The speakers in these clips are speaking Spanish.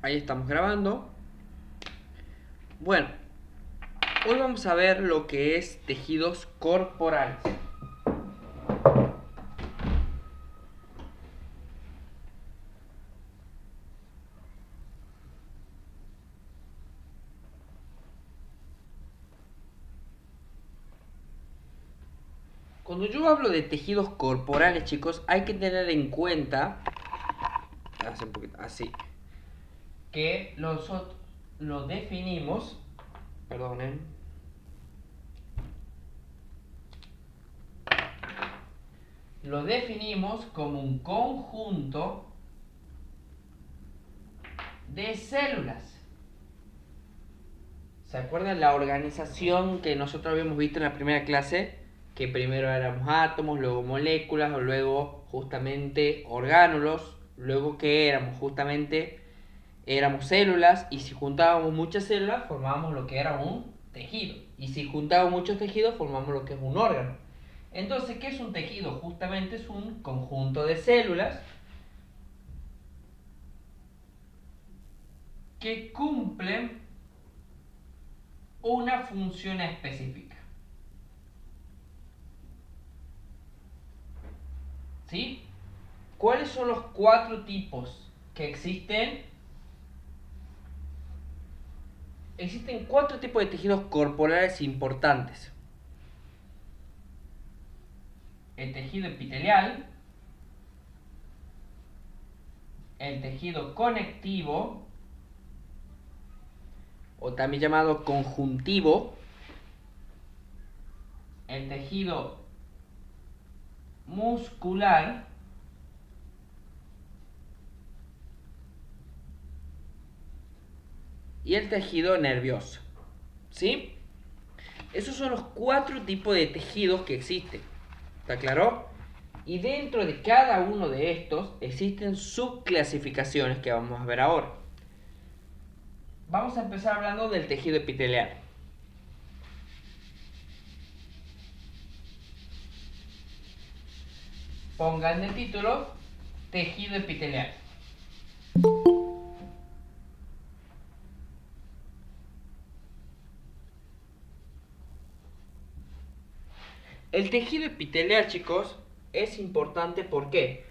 Ahí estamos grabando. Bueno, hoy vamos a ver lo que es tejidos corporales. Cuando yo hablo de tejidos corporales, chicos, hay que tener en cuenta, hace un poquito así, que nosotros lo definimos, perdonen, lo definimos como un conjunto de células. ¿Se acuerdan la organización que nosotros habíamos visto en la primera clase? Que primero éramos átomos, luego moléculas, luego justamente orgánulos, luego que éramos justamente éramos células, y si juntábamos muchas células formábamos lo que era un tejido, y si juntábamos muchos tejidos formamos lo que es un órgano. Entonces, ¿qué es un tejido? Justamente es un conjunto de células que cumplen una función específica. ¿Sí? ¿Cuáles son los 4 tipos que existen? Existen 4 tipos de tejidos corporales importantes. El tejido epitelial, el tejido conectivo, o también llamado conjuntivo, el tejido muscular y el tejido nervioso. ¿Sí? Esos son los 4 tipos de tejidos que existen. ¿Está claro? Y dentro de cada uno de estos existen subclasificaciones que vamos a ver ahora. Vamos a empezar hablando del tejido epitelial. Pongan de título tejido epitelial. El tejido epitelial, chicos, es importante. ¿Por qué?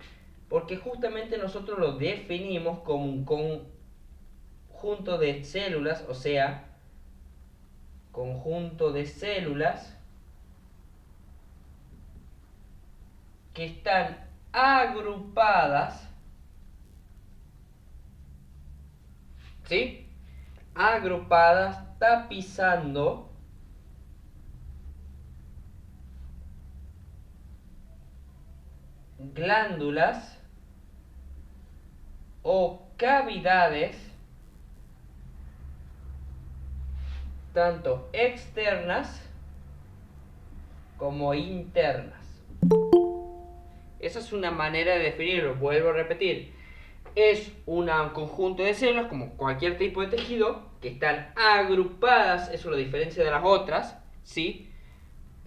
Porque justamente nosotros lo definimos como un conjunto de células, o sea, conjunto de células que están agrupadas, ¿sí? Agrupadas tapizando glándulas o cavidades tanto externas como internas. Esa es una manera de definirlo. Vuelvo a repetir. Es un conjunto de células, como cualquier tipo de tejido, que están agrupadas. Eso lo diferencia de las otras, ¿sí?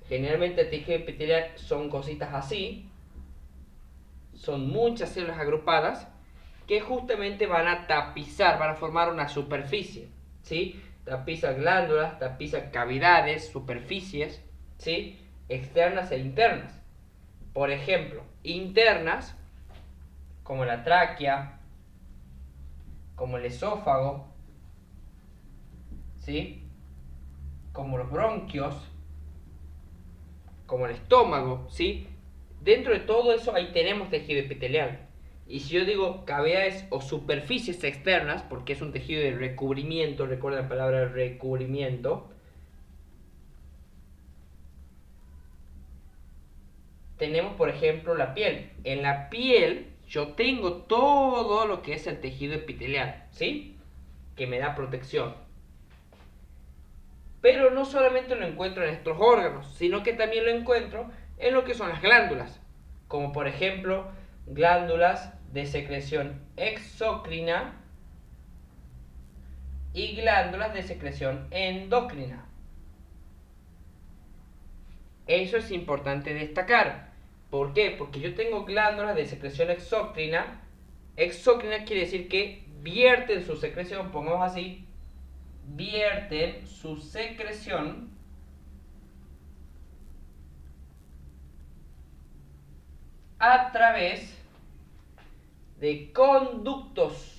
Generalmente el tejido epitelial son cositas así. Son muchas células agrupadas que justamente van a tapizar, van a formar una superficie, ¿sí? Tapiza glándulas, tapiza cavidades, superficies, ¿sí? Externas e internas. Por ejemplo, internas, como la tráquea, como el esófago, ¿sí? Como los bronquios, como el estómago, ¿sí? Dentro de todo eso ahí tenemos tejido epitelial. Y si yo digo cavidades o superficies externas, porque es un tejido de recubrimiento, recuerda la palabra recubrimiento, tenemos por ejemplo la piel. En la piel yo tengo todo lo que es el tejido epitelial, ¿sí? Que me da protección. Pero no solamente lo encuentro en estos órganos, sino que también lo encuentro en lo que son las glándulas, como por ejemplo glándulas de secreción exocrina y glándulas de secreción endocrina. Eso es importante destacar. ¿Por qué? Porque yo tengo glándulas de secreción exócrina. Exócrina quiere decir que vierten su secreción, pongamos así, vierten su secreción a través de conductos.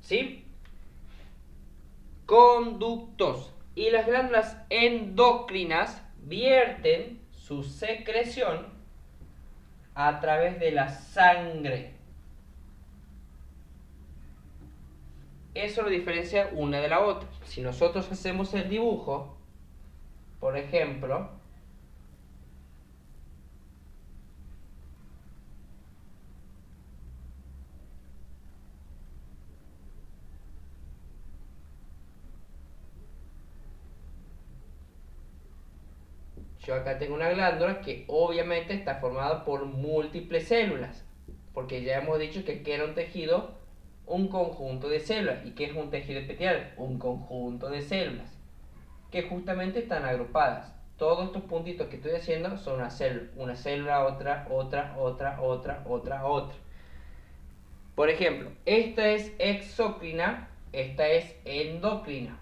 ¿Sí? Conductos. Y las glándulas endocrinas vierten su secreción a través de la sangre. Eso lo diferencia una de la otra. Si nosotros hacemos el dibujo, por ejemplo, yo acá tengo una glándula que obviamente está formada por múltiples células, porque ya hemos dicho que era un tejido, un conjunto de células. ¿Y qué es un tejido epitelial? Un conjunto de células que justamente están agrupadas. Todos estos puntitos que estoy haciendo son una célula, otra, otra, otra, otra, otra, otra. Por ejemplo, esta es exócrina, esta es endocrina.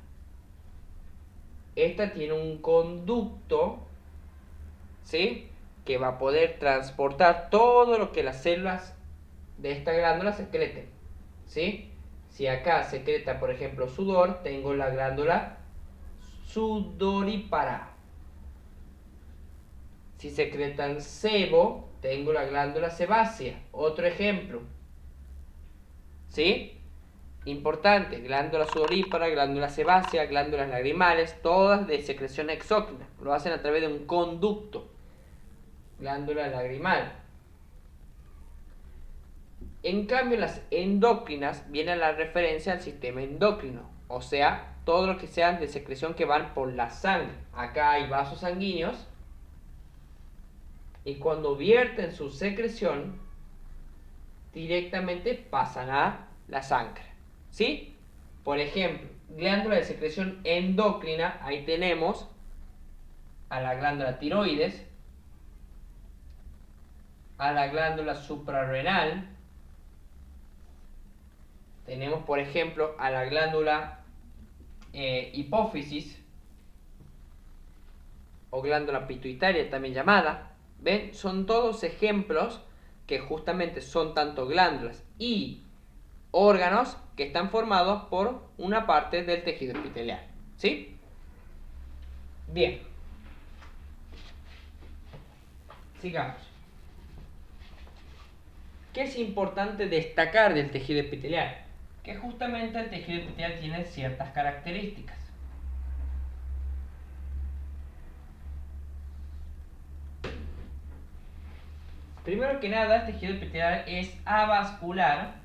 Esta tiene un conducto, ¿sí?, que va a poder transportar todo lo que las células de esta glándula secreten, ¿sí? Si acá secreta, por ejemplo, sudor, tengo la glándula sudorípara. Si secretan sebo, tengo la glándula sebácea. Otro ejemplo, ¿sí? Importante, glándula sudorípara, glándula sebácea, glándulas lagrimales, todas de secreción exócrina. Lo hacen a través de un conducto. Glándula lagrimal. En cambio, las endocrinas vienen a la referencia al sistema endocrino, o sea, todo lo que sean de secreción que van por la sangre. Acá hay vasos sanguíneos y cuando vierten su secreción, directamente pasan a la sangre, ¿sí? Por ejemplo, glándula de secreción endocrina, ahí tenemos a la glándula tiroides, a la glándula suprarrenal, tenemos por ejemplo a la glándula hipófisis o glándula pituitaria también llamada. ¿Ven? Son todos ejemplos que justamente son tanto glándulas y órganos que están formados por una parte del tejido epitelial, ¿sí? Bien, sigamos. ¿Qué es importante destacar del tejido epitelial? Que justamente el tejido epitelial tiene ciertas características. Primero que nada, el tejido epitelial es avascular.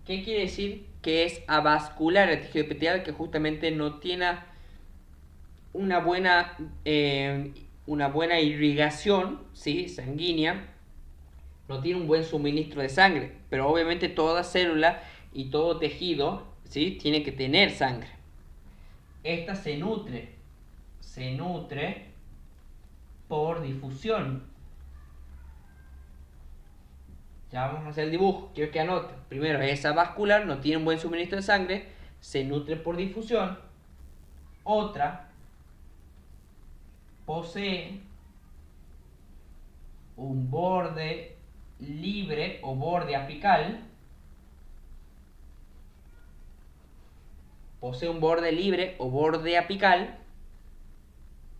¿Qué quiere decir que es avascular el tejido epitelial? Que justamente no tiene una buena irrigación, ¿sí?, sanguínea, no tiene un buen suministro de sangre, pero obviamente toda célula y todo tejido, ¿sí?, tiene que tener sangre. Esta se nutre por difusión. Ya vamos a hacer el dibujo, quiero que anoten. Primero, es avascular, no tiene un buen suministro de sangre, se nutre por difusión. Otra, posee un borde libre o borde apical. Posee un borde libre o borde apical.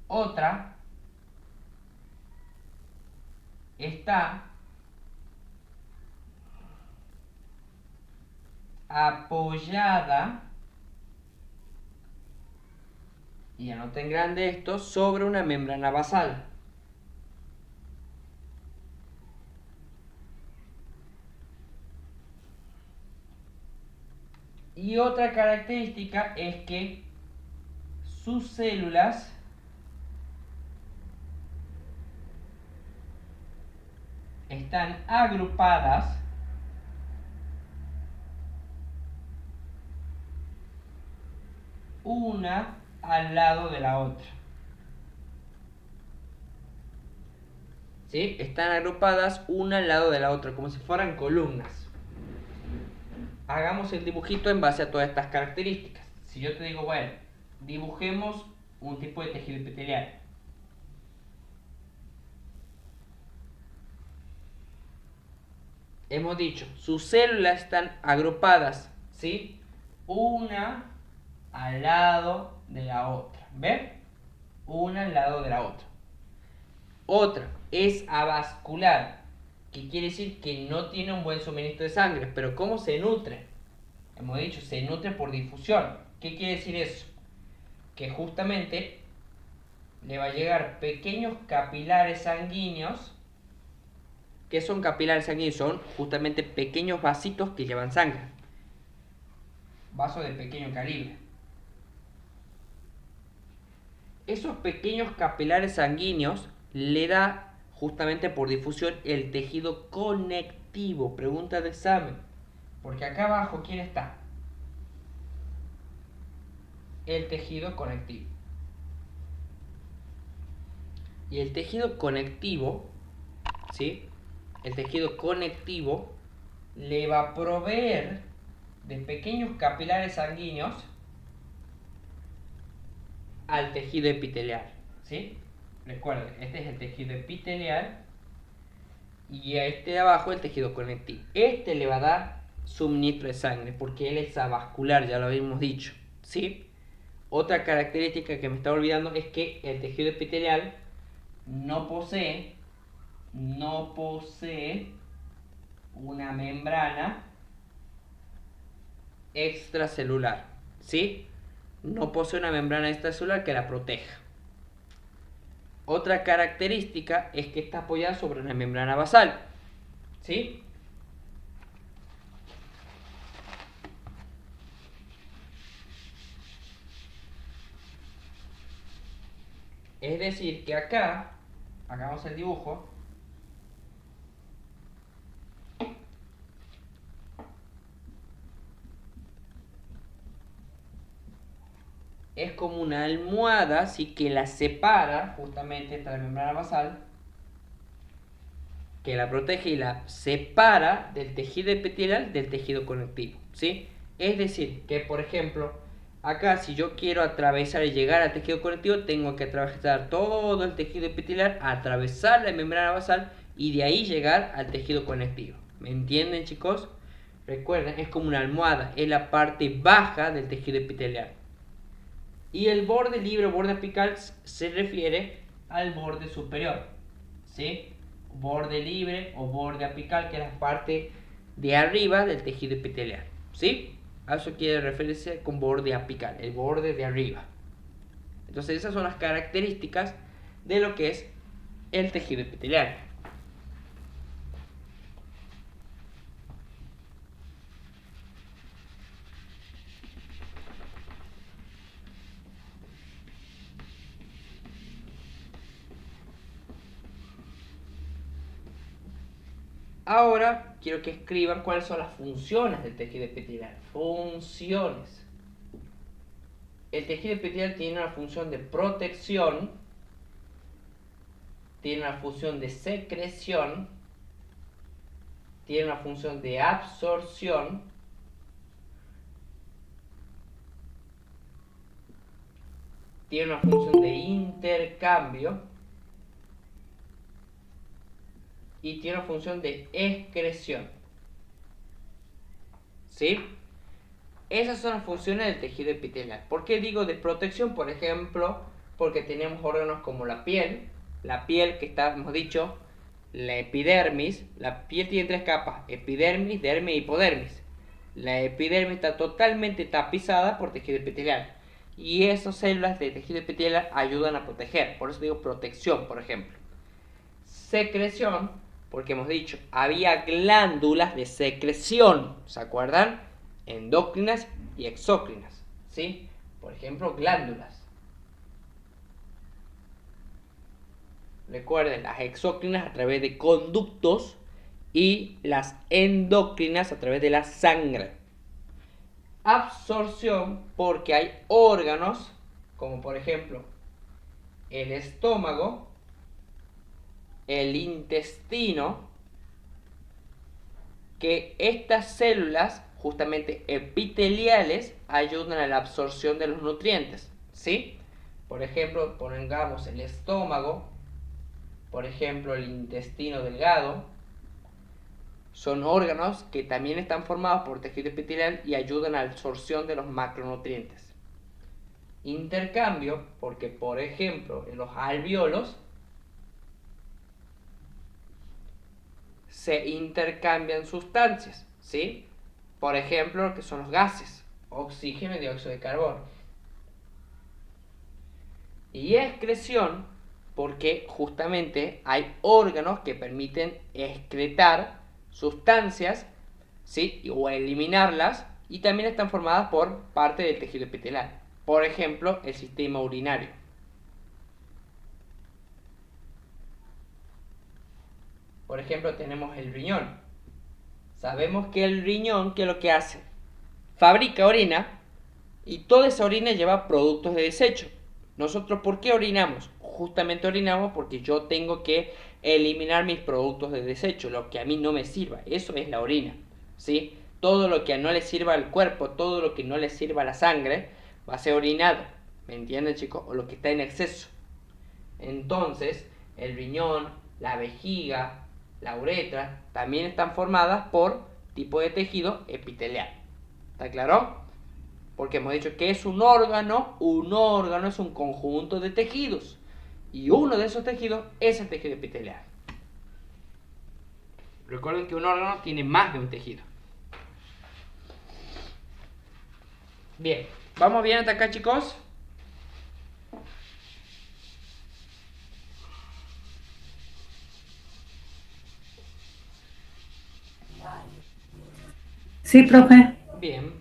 Otra, está apoyada, y anoten grande esto, sobre una membrana basal. Y otra característica es que sus células están agrupadas una al lado de la otra. ¿sí? Están agrupadas una al lado de la otra, como si fueran columnas. Hagamos el dibujito en base a todas estas características. Si yo te digo, bueno, dibujemos un tipo de tejido epitelial. Hemos dicho, sus células están agrupadas, ¿sí? Una al lado de la otra. ¿Ven? Una al lado de la otra. Otra es avascular, que quiere decir que no tiene un buen suministro de sangre. Pero ¿cómo se nutre? Hemos dicho, se nutre por difusión. ¿Qué quiere decir eso? Que justamente le va a llegar pequeños capilares sanguíneos. ¿Qué son capilares sanguíneos? Son justamente pequeños vasitos que llevan sangre. Vasos de pequeño calibre. Esos pequeños capilares sanguíneos le da justamente por difusión el tejido conectivo. Pregunta de examen. Porque acá abajo, ¿quién está? El tejido conectivo. Y el tejido conectivo, ¿sí? El tejido conectivo le va a proveer de pequeños capilares sanguíneos al tejido epitelial, ¿sí? Recuerden, este es el tejido epitelial y a este de abajo el tejido conectivo. Este le va a dar suministro de sangre porque él es avascular, ya lo habíamos dicho, ¿sí? Otra característica que me estaba olvidando es que el tejido epitelial no posee una membrana extracelular, ¿sí? No posee una membrana extracelular que la proteja. Otra característica es que está apoyada sobre una membrana basal, ¿sí? Es decir, que acá, hagamos el dibujo, es como una almohada, ¿sí? Que la separa, justamente esta membrana basal, que la protege y la separa del tejido epitelial del tejido conectivo, ¿sí? Es decir, que por ejemplo, acá si yo quiero atravesar y llegar al tejido conectivo, tengo que atravesar todo el tejido epitelial, atravesar la membrana basal y de ahí llegar al tejido conectivo. ¿Me entienden, chicos? Recuerden, es como una almohada, es la parte baja del tejido epitelial. Y el borde libre o borde apical se refiere al borde superior, ¿sí? Borde libre o borde apical, que es la parte de arriba del tejido epitelial, ¿sí? A eso quiere referirse con borde apical, el borde de arriba. Entonces esas son las características de lo que es el tejido epitelial. Ahora quiero que escriban cuáles son las funciones del tejido epitelial. Funciones. El tejido epitelial tiene una función de protección, tiene una función de secreción, tiene una función de absorción, tiene una función de intercambio y tiene una función de excreción. ¿Sí? Esas son las funciones del tejido epitelial. ¿Por qué digo de protección? Por ejemplo, porque tenemos órganos como la piel que está, hemos dicho, la epidermis. La piel tiene tres capas: epidermis, dermis y hipodermis. La epidermis está totalmente tapizada por tejido epitelial y esas células de tejido epitelial ayudan a proteger. Por eso digo protección, por ejemplo. Secreción, porque hemos dicho, había glándulas de secreción, ¿se acuerdan? Endócrinas y exócrinas, ¿sí? Por ejemplo, glándulas. Recuerden, las exócrinas a través de conductos y las endócrinas a través de la sangre. Absorción, porque hay órganos, como por ejemplo el estómago, el intestino, que estas células, justamente epiteliales, ayudan a la absorción de los nutrientes, ¿sí? Por ejemplo, pongamos el estómago, por ejemplo, el intestino delgado, son órganos que también están formados por tejido epitelial y ayudan a la absorción de los macronutrientes. Intercambio, porque por ejemplo, en los alvéolos se intercambian sustancias, ¿sí? Por ejemplo, lo que son los gases, oxígeno y dióxido de carbono. Y excreción, porque justamente hay órganos que permiten excretar sustancias, ¿sí? O eliminarlas, y también están formadas por parte del tejido epitelial. Por ejemplo, el sistema urinario. Por ejemplo, tenemos el riñón. Sabemos que el riñón, ¿qué es lo que hace? Fabrica orina y toda esa orina lleva productos de desecho. Nosotros, ¿por qué orinamos? Justamente orinamos porque yo tengo que eliminar mis productos de desecho, lo que a mí no me sirva. Eso es la orina, ¿sí? Todo lo que no le sirva al cuerpo, todo lo que no le sirva a la sangre, va a ser orinado. ¿Me entienden, chicos? O lo que está en exceso. Entonces, el riñón, la vejiga, la uretra, también están formadas por tipo de tejido epitelial. ¿Está claro? Porque hemos dicho que es un órgano es un conjunto de tejidos. Y uno de esos tejidos es el tejido epitelial. Recuerden que un órgano tiene más de un tejido. Bien, ¿vamos bien hasta acá, chicos? Sí, profe. Bien.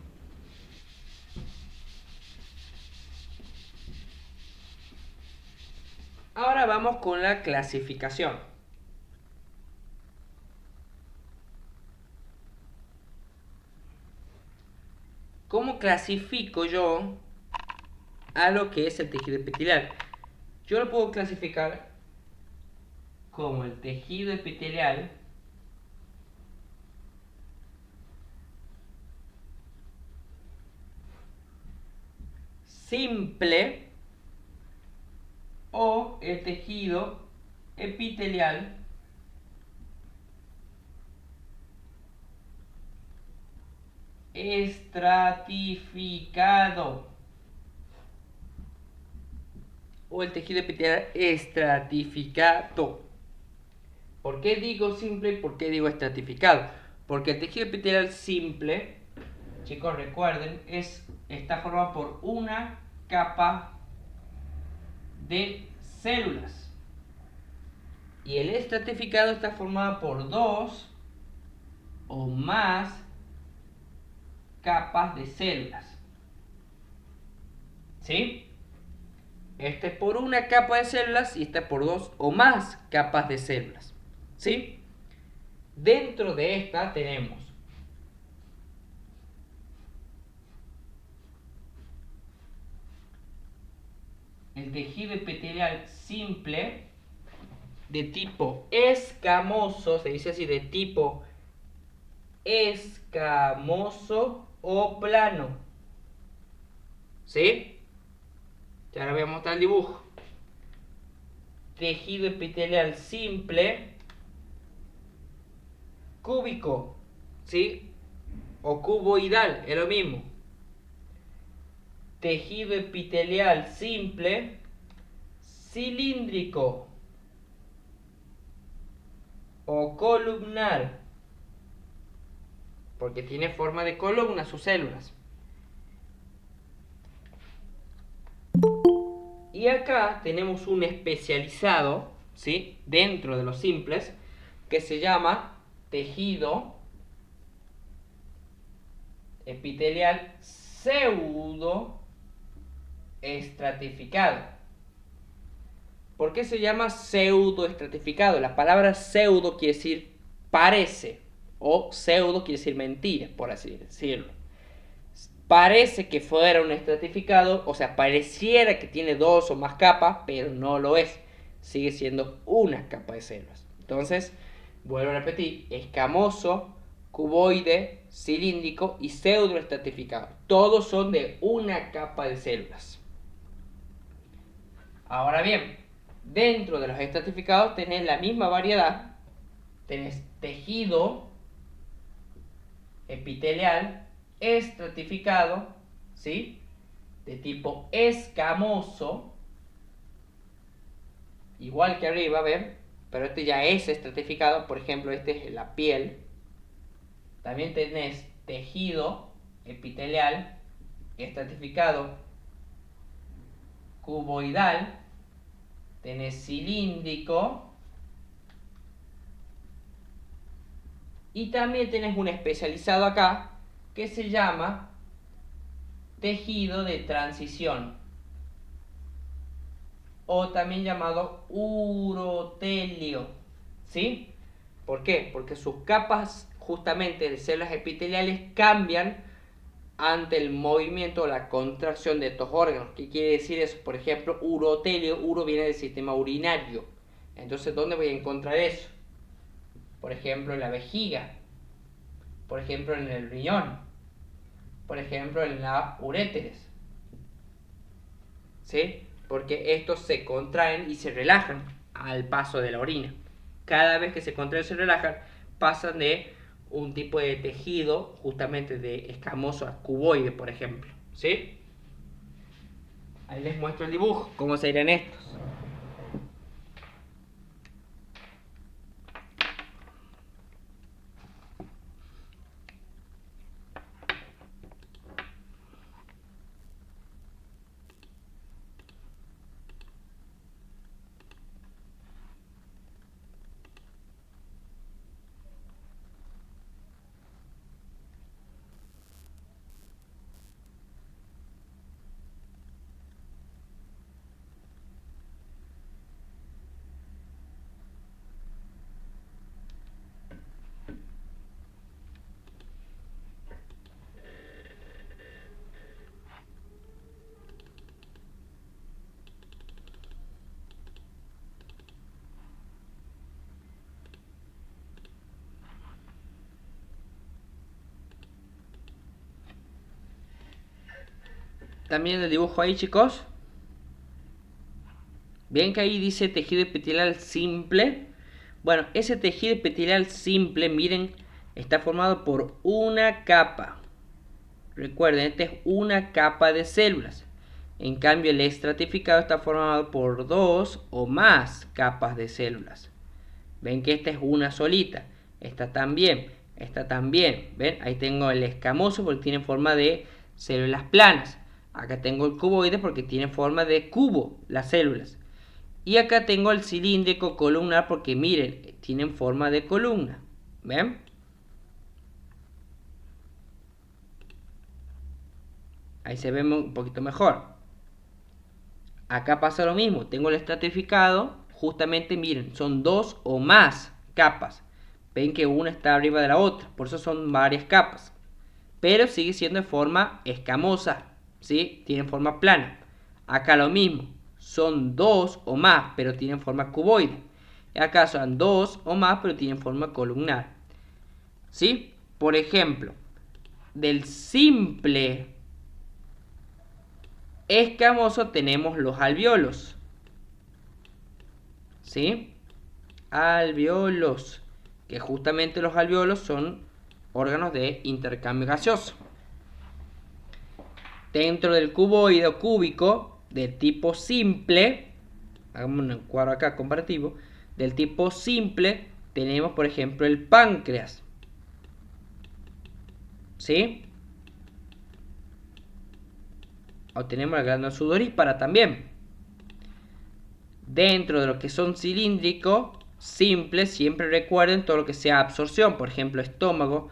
Ahora vamos con la clasificación. ¿Cómo clasifico yo a lo que es el tejido epitelial? Yo lo puedo clasificar como el tejido epitelial simple o el tejido epitelial estratificado o el tejido epitelial estratificado. ¿Por qué digo simple y por qué digo estratificado? Porque el tejido epitelial simple, chicos, recuerden, está formado por una capa de células. Y el estratificado está formado por dos o más capas de células. ¿Sí? Este es por una capa de células y este por dos o más capas de células. ¿Sí? Dentro de esta tenemos el tejido epitelial simple de tipo escamoso, se dice así, de tipo escamoso o plano. ¿Sí? Y ahora voy a mostrar el dibujo. Tejido epitelial simple cúbico, ¿sí? O cuboidal, es lo mismo. Tejido epitelial simple cilíndrico o columnar, porque tiene forma de columna sus células. Y acá tenemos un especializado, ¿sí? Dentro de los simples, que se llama tejido epitelial pseudo estratificado. ¿Por qué se llama pseudo estratificado? La palabra pseudo quiere decir parece, o pseudo quiere decir mentira, por así decirlo. Parece que fuera un estratificado, o sea, pareciera que tiene dos o más capas, pero no lo es. sigue siendo una capa de células. Entonces, vuelvo a repetir, escamoso, cuboide, cilíndrico y pseudoestratificado. Todos son de una capa de células. Ahora bien, dentro de los estratificados tenés la misma variedad. Tenés tejido epitelial estratificado, ¿sí? De tipo escamoso, igual que arriba, ¿ven? Pero este ya es estratificado, por ejemplo, este es la piel. También tenés tejido epitelial estratificado cuboidal, tenés cilíndrico y también tenés un especializado acá que se llama tejido de transición o también llamado urotelio, ¿sí? ¿Por qué? Porque sus capas justamente de células epiteliales cambian ante el movimiento o la contracción de estos órganos. ¿Qué quiere decir eso? Por ejemplo, urotelio, uro viene del sistema urinario. Entonces, ¿dónde voy a encontrar eso? Por ejemplo, en la vejiga, por ejemplo, en el riñón, por ejemplo, en la uréteres, ¿sí? Porque estos se contraen y se relajan al paso de la orina. Cada vez que se contraen y se relajan, pasan de un tipo de tejido, justamente de escamoso a cuboide, por ejemplo, ¿sí? Ahí les muestro el dibujo, cómo serían estos. También el dibujo ahí, chicos. Ven que ahí dice tejido epitelial simple. Bueno, ese tejido epitelial simple, miren, está formado por una capa. Recuerden, esta es una capa de células. En cambio, el estratificado está formado por dos o más capas de células. Ven que esta es una solita. Esta también. Esta también. ¿Ven? Ahí tengo el escamoso porque tiene forma de células planas. Acá tengo el cuboide porque tiene forma de cubo las células. Y acá tengo el cilíndrico columnar porque miren, tienen forma de columna. ¿Ven? Ahí se ve un poquito mejor. Acá pasa lo mismo. Tengo el estratificado. Justamente miren, son dos o más capas. Ven que una está arriba de la otra. Por eso son varias capas. Pero sigue siendo de forma escamosa. ¿Sí? Tienen forma plana. Acá lo mismo. Son dos o más, pero tienen forma cuboide. Acá son dos o más, pero tienen forma columnar. ¿Sí? Por ejemplo, del simple escamoso tenemos los alvéolos. ¿Sí? Alvéolos. Que justamente los alvéolos son órganos de intercambio gaseoso. Dentro del cuboide o cúbico de tipo simple, hagamos un cuadro acá comparativo, del tipo simple tenemos por ejemplo el páncreas. ¿Sí? O tenemos la glándula sudorípara también. Dentro de lo que son cilíndricos, simples, siempre recuerden todo lo que sea absorción, por ejemplo estómago,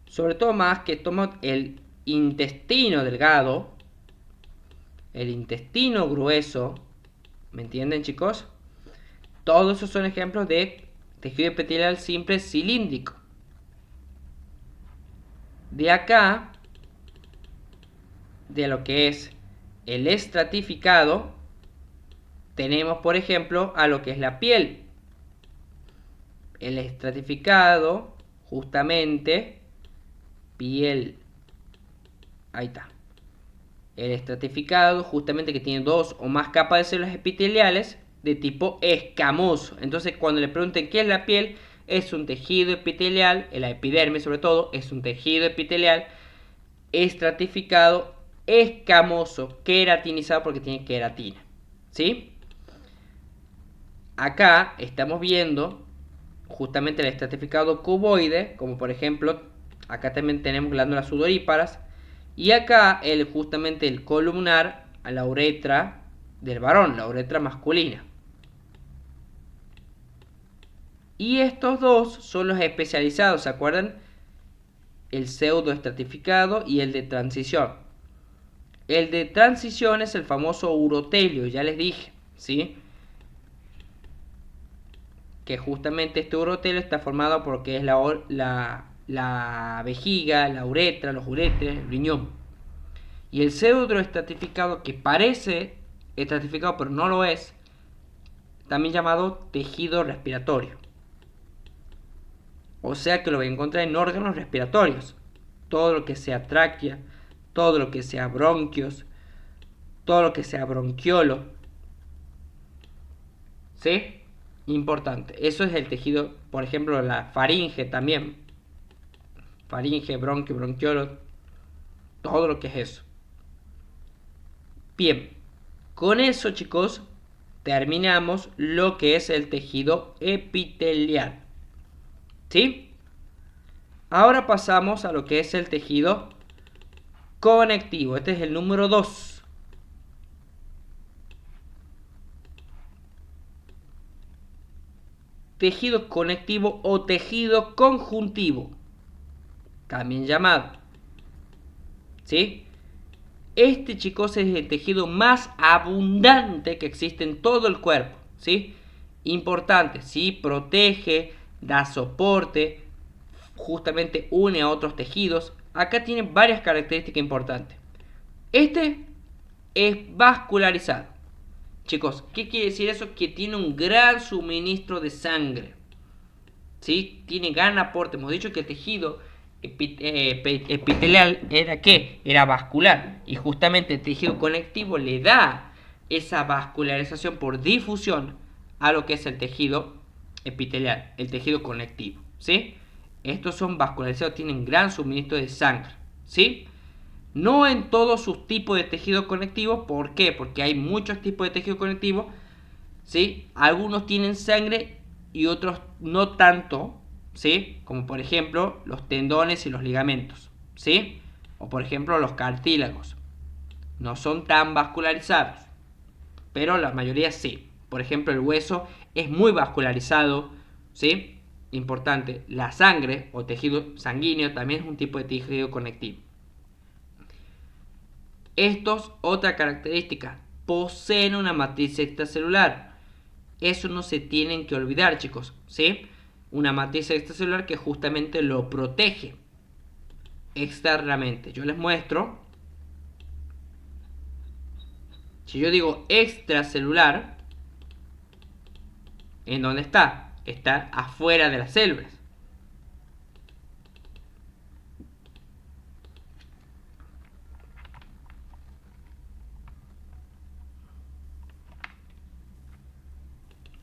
sobre todo más que estómago, el intestino delgado, el intestino grueso, ¿me entienden, chicos? Todos esos son ejemplos de tejido epitelial simple cilíndrico. De acá, de lo que es el estratificado, tenemos, por ejemplo, a lo que es la piel. El estratificado, justamente, piel. Ahí está. El estratificado, justamente que tiene 2 o más capas de células epiteliales de tipo escamoso. Entonces, cuando le pregunten qué es la piel, es un tejido epitelial, la epidermis sobre todo, es un tejido epitelial estratificado, escamoso, queratinizado porque tiene queratina. ¿Sí? Acá estamos viendo justamente el estratificado cuboide, como por ejemplo, acá también tenemos glándulas sudoríparas, y acá justamente el columnar a la uretra del varón, la uretra masculina. Y estos dos son los especializados, ¿se acuerdan? El pseudoestratificado y el de transición. El de transición es el famoso urotelio, ya les dije, ¿sí? Que justamente este urotelio está formado por lo que es la vejiga, la uretra, los uretres, el riñón. Y el pseudoestratificado, que parece estratificado pero no lo es, también llamado tejido respiratorio. O sea que lo voy a encontrar en órganos respiratorios. Todo lo que sea tráquea, todo lo que sea bronquios, todo lo que sea bronquiolo. ¿Sí? Importante. Eso es el tejido, por ejemplo, la faringe también. Faringe, bronquio, bronquiolo. Todo lo que es eso. Bien. Con eso, chicos, terminamos lo que es el tejido epitelial. ¿Sí? Ahora pasamos a lo que es el tejido conectivo. Este es el número 2. Tejido conectivo o tejido conjuntivo, también llamado. ¿Sí? Este, chicos, es el tejido más abundante que existe en todo el cuerpo. ¿Sí? Importante, ¿sí? Protege, da soporte, justamente une a otros tejidos. Acá tiene varias características importantes. Este es vascularizado. Chicos, ¿qué quiere decir eso? Que tiene un gran suministro de sangre. ¿Sí? Tiene gran aporte. Hemos dicho que el tejido epitelial era ¿qué? Era vascular. Y justamente el tejido conectivo le da esa vascularización por difusión a lo que es el tejido epitelial, el tejido conectivo. ¿Sí? Estos son vascularizados, tienen gran suministro de sangre. ¿Sí? No en todos sus tipos de tejido conectivo. ¿Por qué? Porque hay muchos tipos de tejido conectivo. ¿Sí? Algunos tienen sangre y otros no tanto, ¿sí? Como por ejemplo los tendones y los ligamentos, ¿sí? O por ejemplo los cartílagos. No son tan vascularizados, pero la mayoría sí. Por ejemplo, el hueso es muy vascularizado, ¿sí? Importante, la sangre o tejido sanguíneo también es un tipo de tejido conectivo. Estos, otra característica, poseen una matriz extracelular. Eso no se tienen que olvidar, chicos, ¿sí? Una matriz extracelular que justamente lo protege externamente. Yo les muestro. Si yo digo extracelular, ¿en dónde está? Está afuera de las células.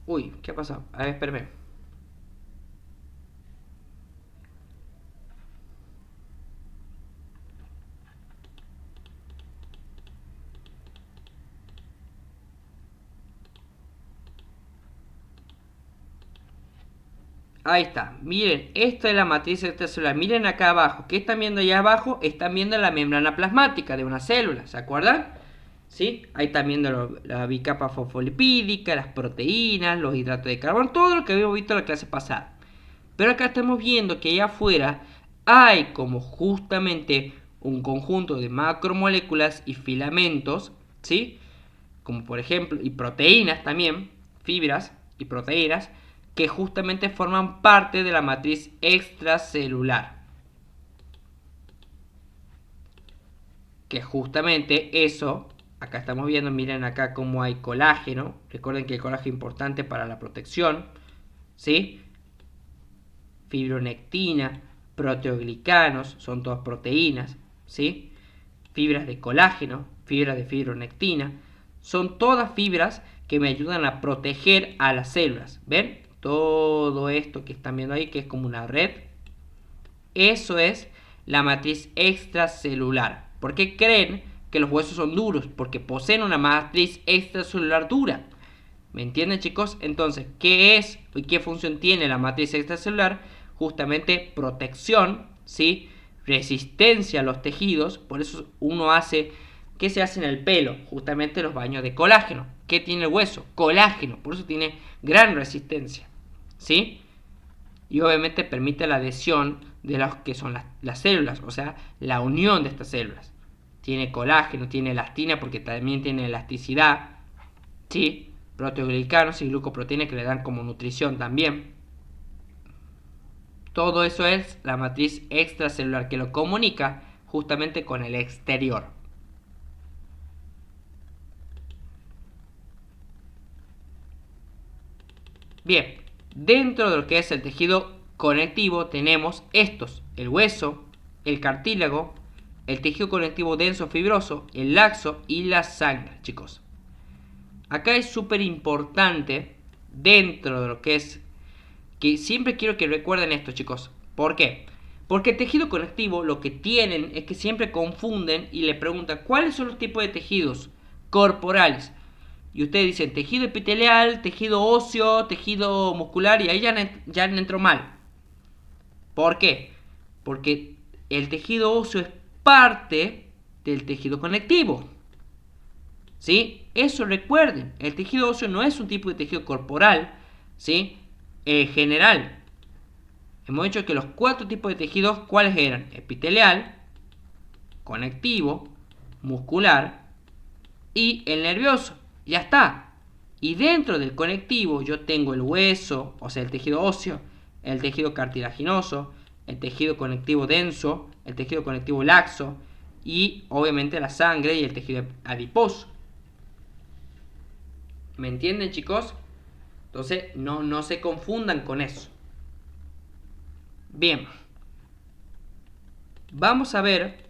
Uy, ¿qué ha pasado? A ver, espérame. Ahí está. Miren, esta es la matriz extracelular. Miren acá abajo. ¿Qué están viendo allá abajo? Están viendo la membrana plasmática de una célula. ¿Se acuerdan? ¿Sí? Ahí están viendo la bicapa fosfolipídica, las proteínas, los hidratos de carbono, todo lo que habíamos visto en la clase pasada. Pero acá estamos viendo que allá afuera hay como justamente un conjunto de macromoléculas y filamentos, ¿sí? Como por ejemplo, y proteínas también, fibras y proteínas, que justamente forman parte de la matriz extracelular. Que justamente eso Acá estamos viendo, miren acá cómo hay colágeno. Recuerden que el colágeno es importante para la protección, ¿sí? Fibronectina, proteoglicanos, son todas proteínas, ¿sí? Fibras de colágeno, fibras de fibronectina, son todas fibras que me ayudan a proteger a las células. ¿Ven? Todo esto que están viendo ahí, que es como una red, eso es la matriz extracelular. ¿Por qué creen que los huesos son duros? Porque poseen una matriz extracelular dura. ¿Me entienden, chicos? Entonces, ¿qué es y qué función tiene la matriz extracelular? Justamente protección, ¿sí? Resistencia a los tejidos. Por eso uno hace... ¿Qué se hace en el pelo? Justamente los baños de colágeno. ¿Qué tiene el hueso? Colágeno. Por eso tiene gran resistencia, ¿sí? Y obviamente permite la adhesión de las que son las células, o sea, la unión de estas células. Tiene colágeno, tiene elastina porque también tiene elasticidad, ¿sí? Proteoglicanos y glucoproteínas que le dan como nutrición también. Todo eso es la matriz extracelular que lo comunica justamente con el exterior. Bien, dentro de lo que es el tejido conectivo tenemos estos: el hueso, el cartílago, el tejido conectivo denso fibroso, el laxo y la sangre, chicos. Acá es súper importante dentro de lo que es, que siempre quiero que recuerden esto, chicos. ¿Por qué? Porque el tejido conectivo lo que tienen es que siempre confunden y le preguntan cuáles son los tipos de tejidos corporales. Y ustedes dicen tejido epitelial, tejido óseo, tejido muscular, y ahí ya entró mal. ¿Por qué? Porque el tejido óseo es parte del tejido conectivo. ¿Sí? Eso recuerden, el tejido óseo no es un tipo de tejido corporal, ¿sí? General. Hemos dicho que los 4 tipos de tejidos, ¿cuáles eran? Epitelial, conectivo, muscular y el nervioso. Ya está. Y dentro del conectivo yo tengo el hueso, o sea, el tejido óseo, el tejido cartilaginoso, el tejido conectivo denso, el tejido conectivo laxo y obviamente la sangre y el tejido adiposo. ¿Me entienden, chicos? Entonces no se confundan con eso. Bien. Vamos a ver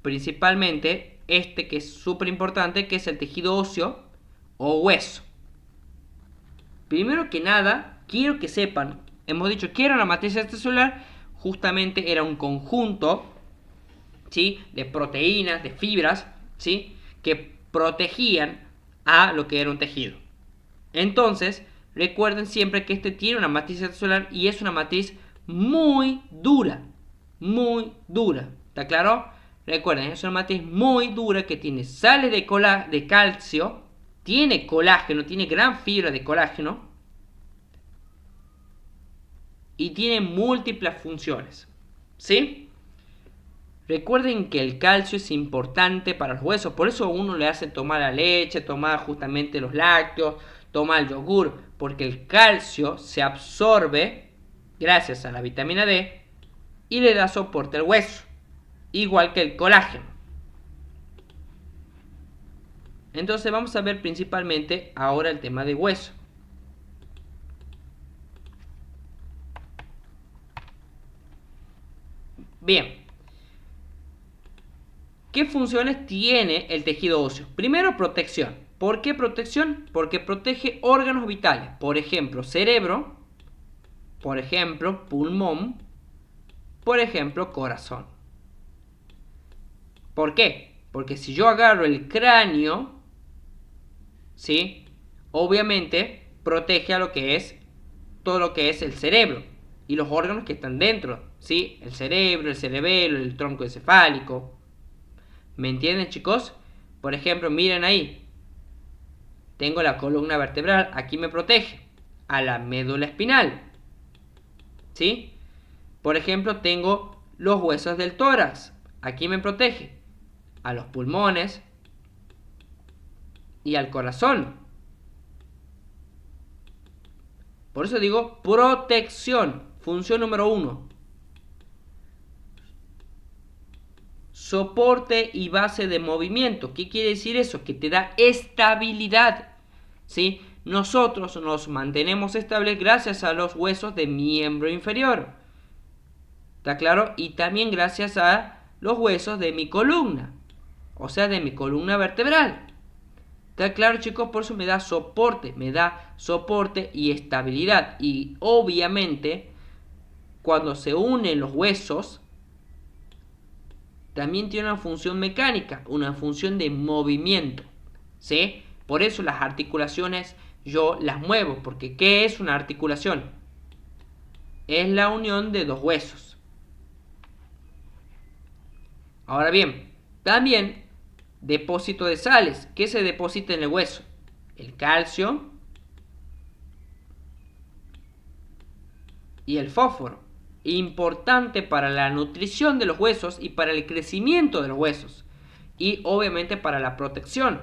principalmente este que es súper importante, que es el tejido óseo o hueso. Primero que nada, quiero que sepan, hemos dicho que era una matriz extracelular, justamente era un conjunto, ¿sí?, de proteínas, de fibras, ¿sí?, que protegían a lo que era un tejido. Entonces, recuerden siempre que este tiene una matriz extracelular y es una matriz muy dura, muy dura. ¿Está claro? Recuerden, es una matriz muy dura que tiene sales de calcio, tiene colágeno, tiene gran fibra de colágeno y tiene múltiples funciones. ¿Sí? Recuerden que el calcio es importante para los huesos, por eso uno le hace tomar la leche, tomar justamente los lácteos, tomar el yogur, porque el calcio se absorbe gracias a la vitamina D y le da soporte al hueso, igual que el colágeno. Entonces vamos a ver principalmente ahora el tema de hueso. Bien, ¿qué funciones tiene el tejido óseo? Primero, protección. ¿Por qué protección? Porque protege órganos vitales, por ejemplo, cerebro, por ejemplo, pulmón, por ejemplo, corazón. ¿Por qué? Porque si yo agarro el cráneo, ¿sí?, obviamente protege a lo que es todo lo que es el cerebro y los órganos que están dentro, ¿sí? El cerebro, el cerebelo, el tronco encefálico. ¿Me entienden, chicos? Por ejemplo, miren ahí. Tengo la columna vertebral, aquí me protege. A la médula espinal, ¿sí? Por ejemplo, tengo los huesos del tórax, aquí me protege. A los pulmones y al corazón. Por eso digo protección. Función número 1. soporte y base de movimiento. ¿Qué quiere decir eso? Que te da estabilidad, ¿sí? Nosotros nos mantenemos estables gracias a los huesos de miembro inferior. ¿Está claro? Y también gracias a los huesos de mi columna, o sea, de mi columna vertebral. ¿Está claro, chicos? Por eso me da soporte y estabilidad. Y obviamente, cuando se unen los huesos, también tiene una función mecánica, una función de movimiento, ¿sí? Por eso las articulaciones yo las muevo, porque ¿qué es una articulación? Es la unión de dos huesos. Ahora bien, también depósito de sales. ¿Qué se deposita en el hueso? El calcio y el fósforo. Importante para la nutrición de los huesos y para el crecimiento de los huesos. Y obviamente para la protección.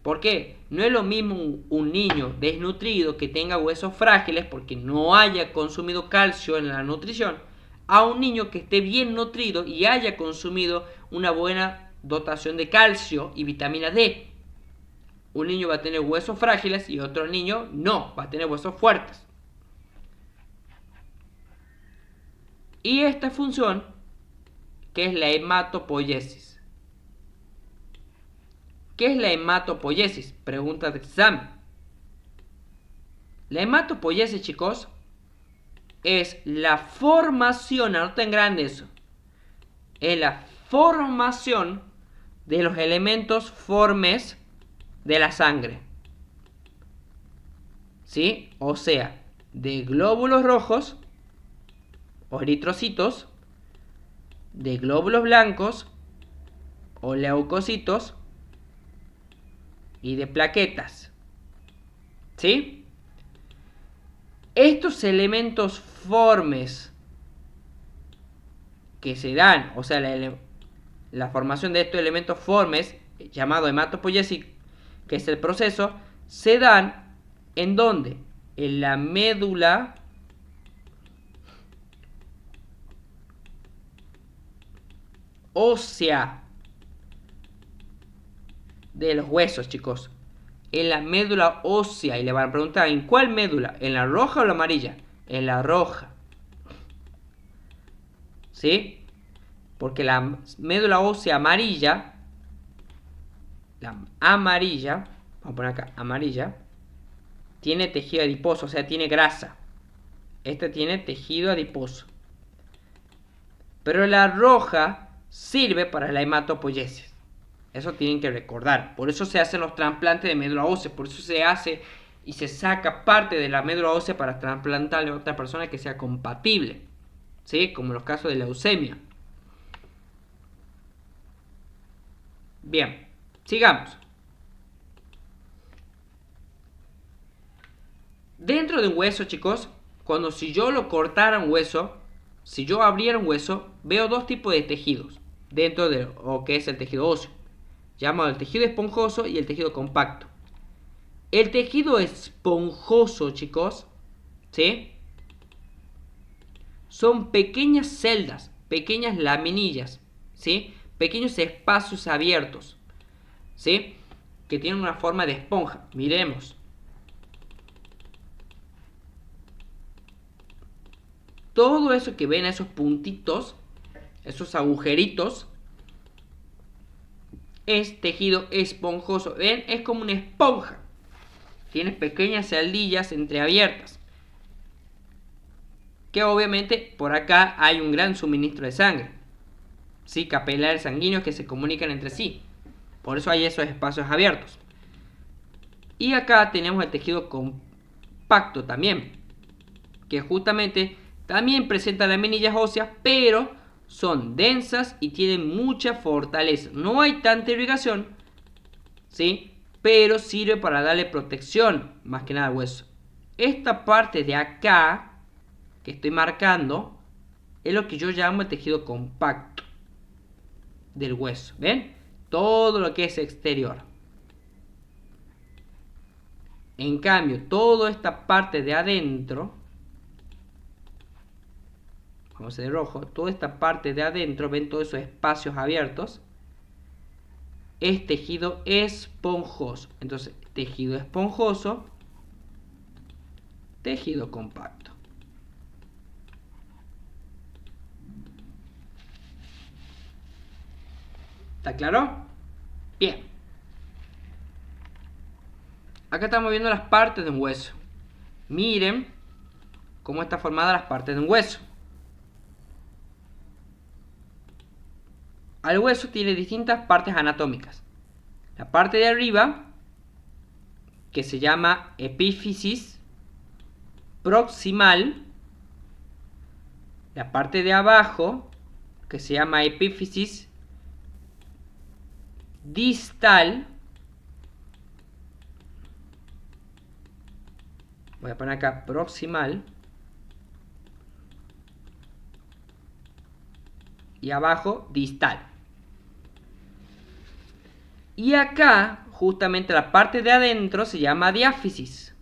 ¿Por qué? No es lo mismo un niño desnutrido que tenga huesos frágiles porque no haya consumido calcio en la nutrición, a un niño que esté bien nutrido y haya consumido una buena dotación de calcio y vitamina D. Un niño va a tener huesos frágiles y otro niño no, va a tener huesos fuertes. Y esta función, que es la hematopoiesis. ¿Qué es la hematopoiesis? Pregunta de examen. La hematopoiesis, chicos, es la formación, anoten grande eso, es la formación de los elementos formes de la sangre, ¿sí? O sea, de glóbulos rojos o eritrocitos, de glóbulos blancos o leucocitos y de plaquetas, ¿sí? Estos elementos formes que se dan, o sea, la formación de estos elementos formes, llamado hematopoiesis, que es el proceso, se dan ¿en dónde? En la médula ósea de los huesos, chicos. En la médula ósea. Y le van a preguntar, ¿en cuál médula? ¿En la roja o la amarilla? En la roja. ¿Sí? Porque la médula ósea amarilla, vamos a poner acá, amarilla, tiene tejido adiposo, o sea, tiene grasa. Este tiene tejido adiposo. Pero la roja sirve para la hematopoiesis. Eso tienen que recordar. Por eso se hacen los trasplantes de médula ósea. Por eso se hace y se saca parte de la médula ósea para trasplantarle a otra persona que sea compatible. ¿Sí? Como en los casos de leucemia. Bien, sigamos. Dentro de un hueso, chicos, si yo lo cortara un hueso, si yo abriera un hueso, veo dos tipos de tejidos dentro de lo que es el tejido óseo, llamado el tejido esponjoso y el tejido compacto. El tejido esponjoso, chicos, ¿sí? Son pequeñas celdas, pequeñas laminillas, ¿sí? Pequeños espacios abiertos, ¿sí? Que tienen una forma de esponja. Miremos. Todo eso que ven, esos puntitos, esos agujeritos, es tejido esponjoso. ¿Ven? Es como una esponja. Tiene pequeñas celdillas entreabiertas. Que obviamente por acá hay un gran suministro de sangre. ¿Sí? Capilares sanguíneos que se comunican entre sí. Por eso hay esos espacios abiertos. Y acá tenemos el tejido compacto también. Que justamente también presenta laminillas óseas, pero son densas y tienen mucha fortaleza. No hay tanta irrigación, ¿sí? Pero sirve para darle protección, más que nada al hueso. Esta parte de acá, que estoy marcando, es lo que yo llamo el tejido compacto del hueso. ¿Ven? Todo lo que es exterior. En cambio, toda esta parte de adentro vamos a hacer de rojo, toda esta parte de adentro, ven todos esos espacios abiertos, es tejido esponjoso. Entonces, tejido esponjoso, tejido compacto. ¿Está claro? Bien. Acá estamos viendo las partes de un hueso. Miren cómo están formadas las partes de un hueso. El hueso tiene distintas partes anatómicas. La parte de arriba, que se llama epífisis proximal. La parte de abajo, que se llama epífisis distal. Voy a poner acá proximal. Y abajo distal. Y acá, justamente la parte de adentro se llama diáfisis.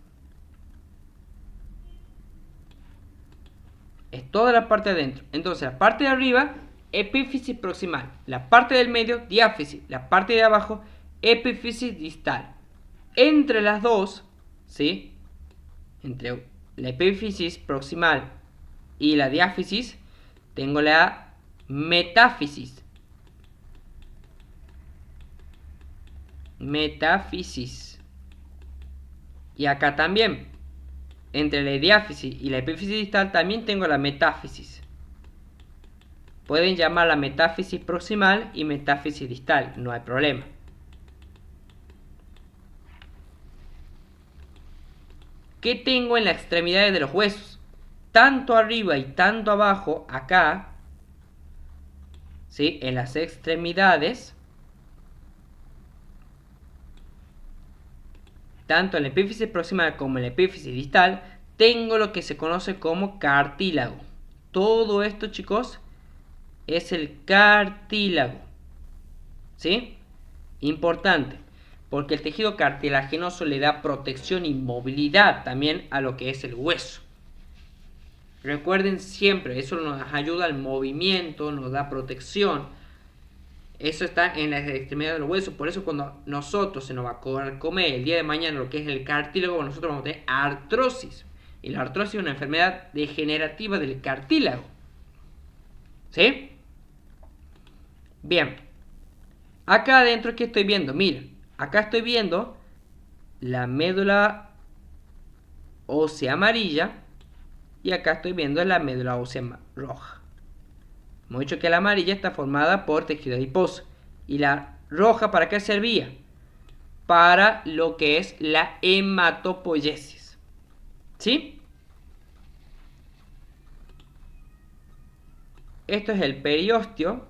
Es toda la parte de adentro. Entonces, la parte de arriba, epífisis proximal. La parte del medio, diáfisis. La parte de abajo, epífisis distal. Entre las dos, ¿sí? Entre la epífisis proximal y la diáfisis, tengo la metáfisis. Metáfisis. Y acá también, entre la diáfisis y la epífisis distal, también tengo la metáfisis. Pueden llamarla metáfisis proximal y metáfisis distal, no hay problema. ¿Qué tengo en las extremidades de los huesos? Tanto arriba y tanto abajo, acá, ¿sí? En las extremidades, tanto en la epífisis proximal como en la epífisis distal, tengo lo que se conoce como cartílago. Todo esto, chicos, es el cartílago. ¿Sí? Importante, porque el tejido cartilaginoso le da protección y movilidad también a lo que es el hueso. Recuerden siempre, eso nos ayuda al movimiento, nos da protección. Eso está en las extremidades del hueso. Por eso cuando nosotros se nos va a comer el día de mañana lo que es el cartílago, nosotros vamos a tener artrosis. Y la artrosis es una enfermedad degenerativa del cartílago. ¿Sí? Bien. Acá adentro, ¿qué estoy viendo? Miren, acá estoy viendo la médula ósea amarilla y acá estoy viendo la médula ósea roja. Hemos dicho que la amarilla está formada por tejido adiposo. ¿Y la roja para qué servía? Para lo que es la hematopoiesis. ¿Sí? Esto es el periósteo,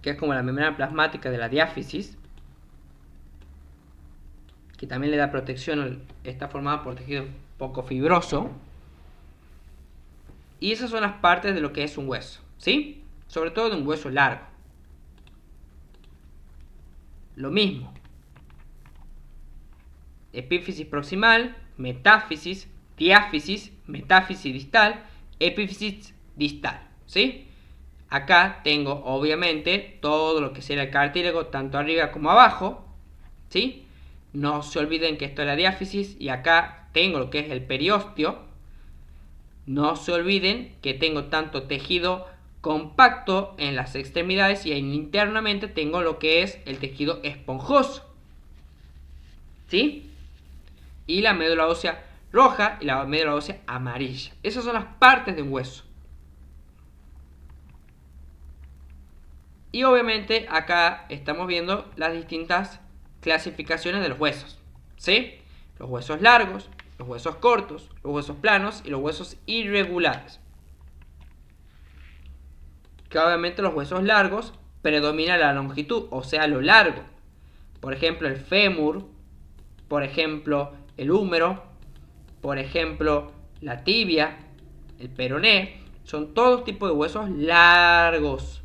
que es como la membrana plasmática de la diáfisis, que también le da protección, está formada por tejido poco fibroso. Y esas son las partes de lo que es un hueso, ¿sí? Sobre todo de un hueso largo. Lo mismo. Epífisis proximal, metáfisis, diáfisis, metáfisis distal, epífisis distal, ¿sí? Acá tengo obviamente todo lo que será el cartílago, tanto arriba como abajo, ¿sí? No se olviden que esto es la diáfisis y acá tengo lo que es el periósteo. No se olviden que tengo tanto tejido compacto en las extremidades y internamente tengo lo que es el tejido esponjoso. ¿Sí? Y la médula ósea roja y la médula ósea amarilla. Esas son las partes de un hueso. Y obviamente acá estamos viendo las distintas clasificaciones de los huesos. ¿Sí? Los huesos largos, los huesos cortos, los huesos planos y los huesos irregulares. Que obviamente los huesos largos predomina la longitud, o sea, lo largo. Por ejemplo, el fémur, por ejemplo, el húmero, por ejemplo, la tibia, el peroné, son todos tipos de huesos largos.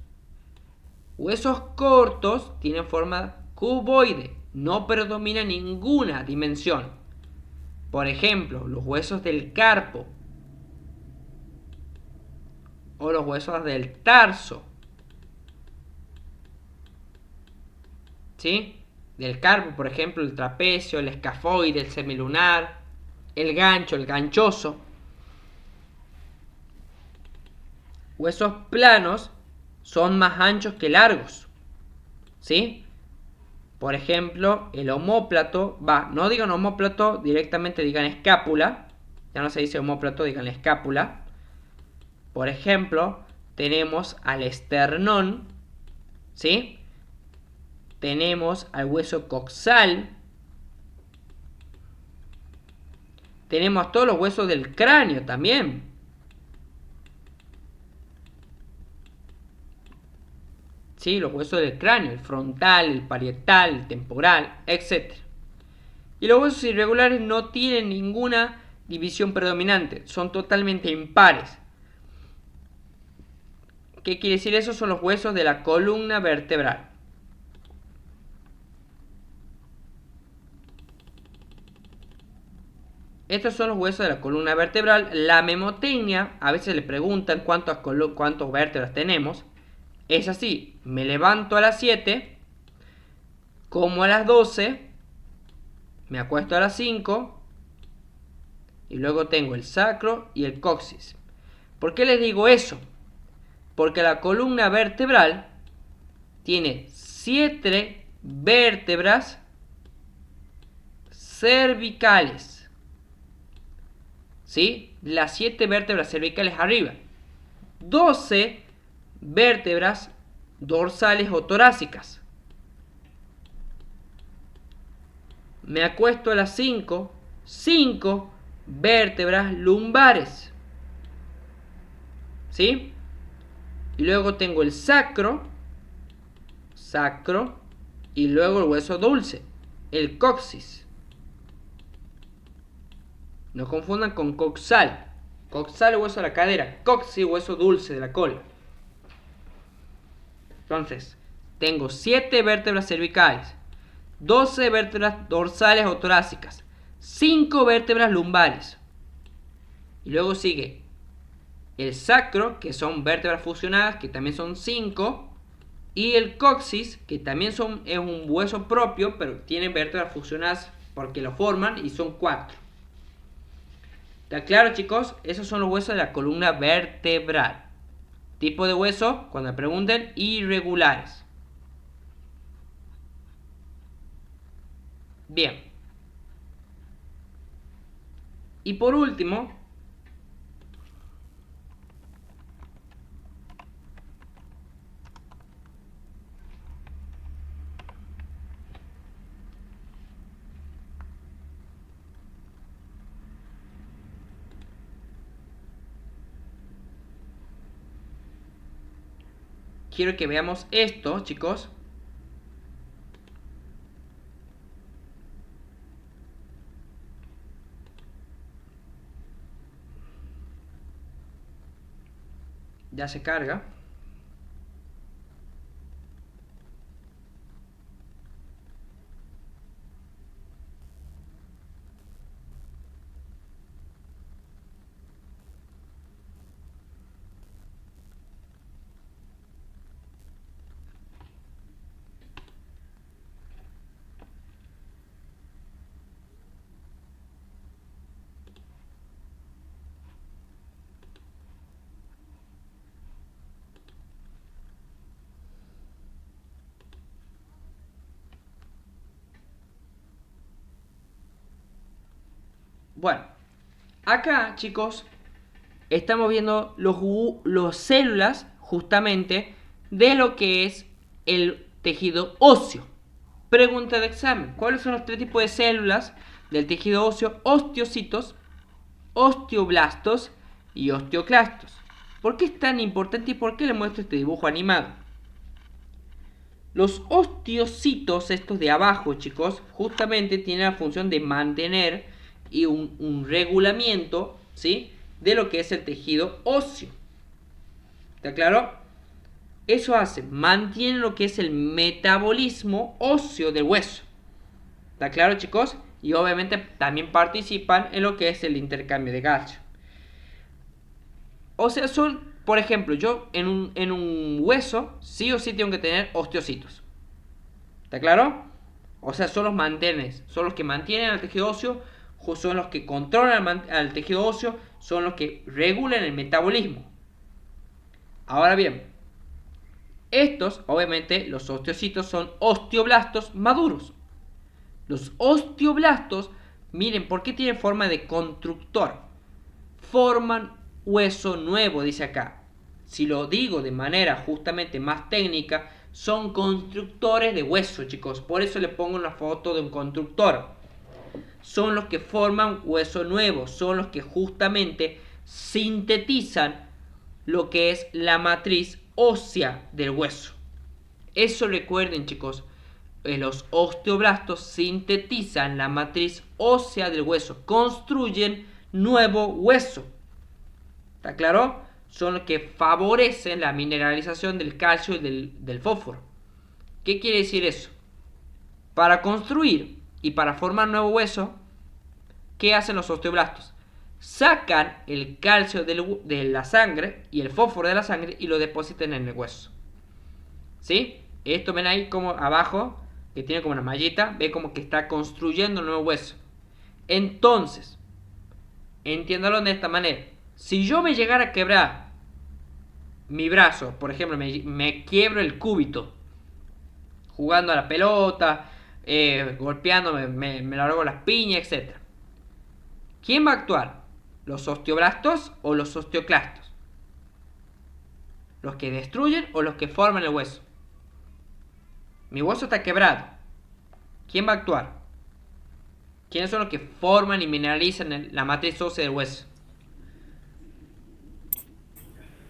Huesos cortos tienen forma cuboide, no predomina ninguna dimensión. Por ejemplo, los huesos del carpo, o los huesos del tarso. ¿Sí? Del carpo, por ejemplo, el trapecio, el escafoide, el semilunar, el gancho, el ganchoso. Huesos planos son más anchos que largos. ¿Sí? Por ejemplo, el omóplato, no digan omóplato, directamente digan escápula. Ya no se dice omóplato, digan escápula. Por ejemplo, tenemos al esternón, ¿sí? Tenemos al hueso coxal. Tenemos todos los huesos del cráneo también. ¿Sí? Los huesos del cráneo, el frontal, el parietal, el temporal, etc. Y los huesos irregulares no tienen ninguna división predominante, son totalmente impares. ¿Qué quiere decir eso? Son los huesos de la columna vertebral. Estos son los huesos de la columna vertebral. La memotecnia, a veces le preguntan cuántas vértebras tenemos. Es así, me levanto a las 7, como a las 12, me acuesto a las 5 y luego tengo el sacro y el coxis. ¿Por qué les digo eso? Porque la columna vertebral tiene 7 vértebras cervicales. ¿Sí? Las 7 vértebras cervicales arriba. 12 vértebras dorsales o torácicas. Me acuesto a las 5 vértebras lumbares. ¿Sí? Y luego tengo el sacro y luego el hueso dulce, el coxis. No confundan con coxal. Coxal, hueso de la cadera. Coxis, hueso dulce de la cola. Entonces, tengo 7 vértebras cervicales, 12 vértebras dorsales o torácicas, 5 vértebras lumbares. Y luego sigue el sacro, que son vértebras fusionadas, que también son 5. Y el coxis, que también es un hueso propio, pero tiene vértebras fusionadas porque lo forman y son 4. ¿Está claro, chicos? Esos son los huesos de la columna vertebral. Tipo de hueso, cuando me pregunten, irregulares. Bien. Y por último, quiero que veamos esto, chicos. Ya se carga. Bueno, acá, chicos, estamos viendo los células justamente de lo que es el tejido óseo. Pregunta de examen: ¿cuáles son los 3 tipos de células del tejido óseo? Osteocitos, osteoblastos y osteoclastos. ¿Por qué es tan importante y por qué le muestro este dibujo animado? Los osteocitos, estos de abajo, chicos, justamente tienen la función de mantener y un regulamiento, ¿sí?, de lo que es el tejido óseo. ¿Está claro? Eso mantiene lo que es el metabolismo óseo del hueso. ¿Está claro, chicos? Y obviamente también participan en lo que es el intercambio de calcio. O sea, son Por ejemplo, yo en un hueso sí o sí tengo que tener osteocitos. ¿Está claro? O sea, son los mantenes, son los que mantienen al tejido óseo, son los que controlan al tejido óseo, son los que regulan el metabolismo. Ahora bien, estos, obviamente, los osteocitos son osteoblastos maduros. Los osteoblastos, miren, ¿por qué tienen forma de constructor? Forman hueso nuevo, dice acá. Si lo digo de manera justamente más técnica, son constructores de hueso, chicos. Por eso le pongo una foto de un constructor. Son los que forman hueso nuevo, son los que justamente sintetizan lo que es la matriz ósea del hueso. Eso recuerden, chicos, los osteoblastos sintetizan la matriz ósea del hueso, construyen nuevo hueso. ¿Está claro? Son los que favorecen la mineralización del calcio y del fósforo. ¿Qué quiere decir eso? Para construir y para formar nuevo hueso, ¿qué hacen los osteoblastos? Sacan el calcio de la sangre y el fósforo de la sangre y lo depositan en el hueso. ¿Sí? Esto ven ahí como abajo, que tiene como una mallita, ve como que está construyendo un nuevo hueso. Entonces, entiéndalo de esta manera. Si yo me llegara a quebrar mi brazo, por ejemplo, me quiebro el cúbito jugando a la pelota, golpeándome, me largo las piñas, etc. ¿Quién va a actuar? ¿Los osteoblastos o los osteoclastos? ¿Los que destruyen o los que forman el hueso? Mi hueso está quebrado. ¿Quién va a actuar? ¿Quiénes son los que forman y mineralizan la matriz ósea del hueso?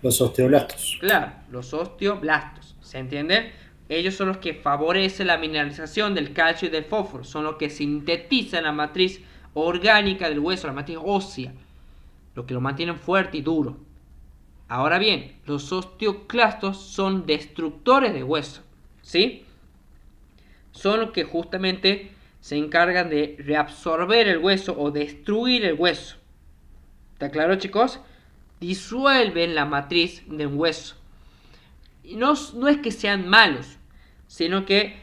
Los osteoblastos. Claro, los osteoblastos. ¿Se entiende? Ellos son los que favorecen la mineralización del calcio y del fósforo. Son los que sintetizan la matriz orgánica del hueso, la matriz ósea. Lo que lo mantienen fuerte y duro. Ahora bien, los osteoclastos son destructores de hueso. ¿Sí? Son los que justamente se encargan de reabsorber el hueso o destruir el hueso. ¿Está claro, chicos? Disuelven la matriz de un hueso. Y no es que sean malos, sino que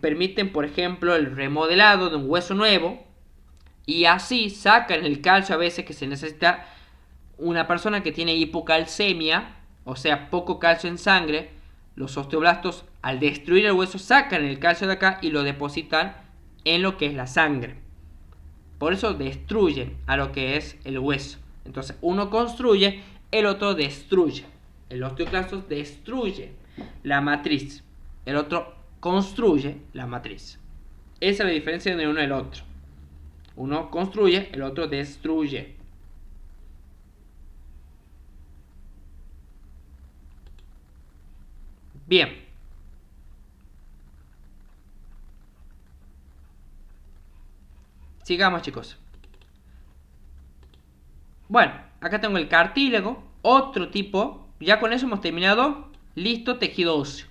permiten, por ejemplo, el remodelado de un hueso nuevo y así sacan el calcio a veces que se necesita una persona que tiene hipocalcemia, o sea, poco calcio en sangre. Los osteoblastos, al destruir el hueso, sacan el calcio de acá y lo depositan en lo que es la sangre. Por eso destruyen a lo que es el hueso. Entonces, uno construye, el otro destruye. El osteoclasto destruye la matriz. El otro construye la matriz. Esa es la diferencia de uno y el otro. Uno construye, el otro destruye. Bien. Sigamos, chicos. Bueno, acá tengo el cartílago, otro tipo. Ya con eso hemos terminado. Listo, tejido óseo.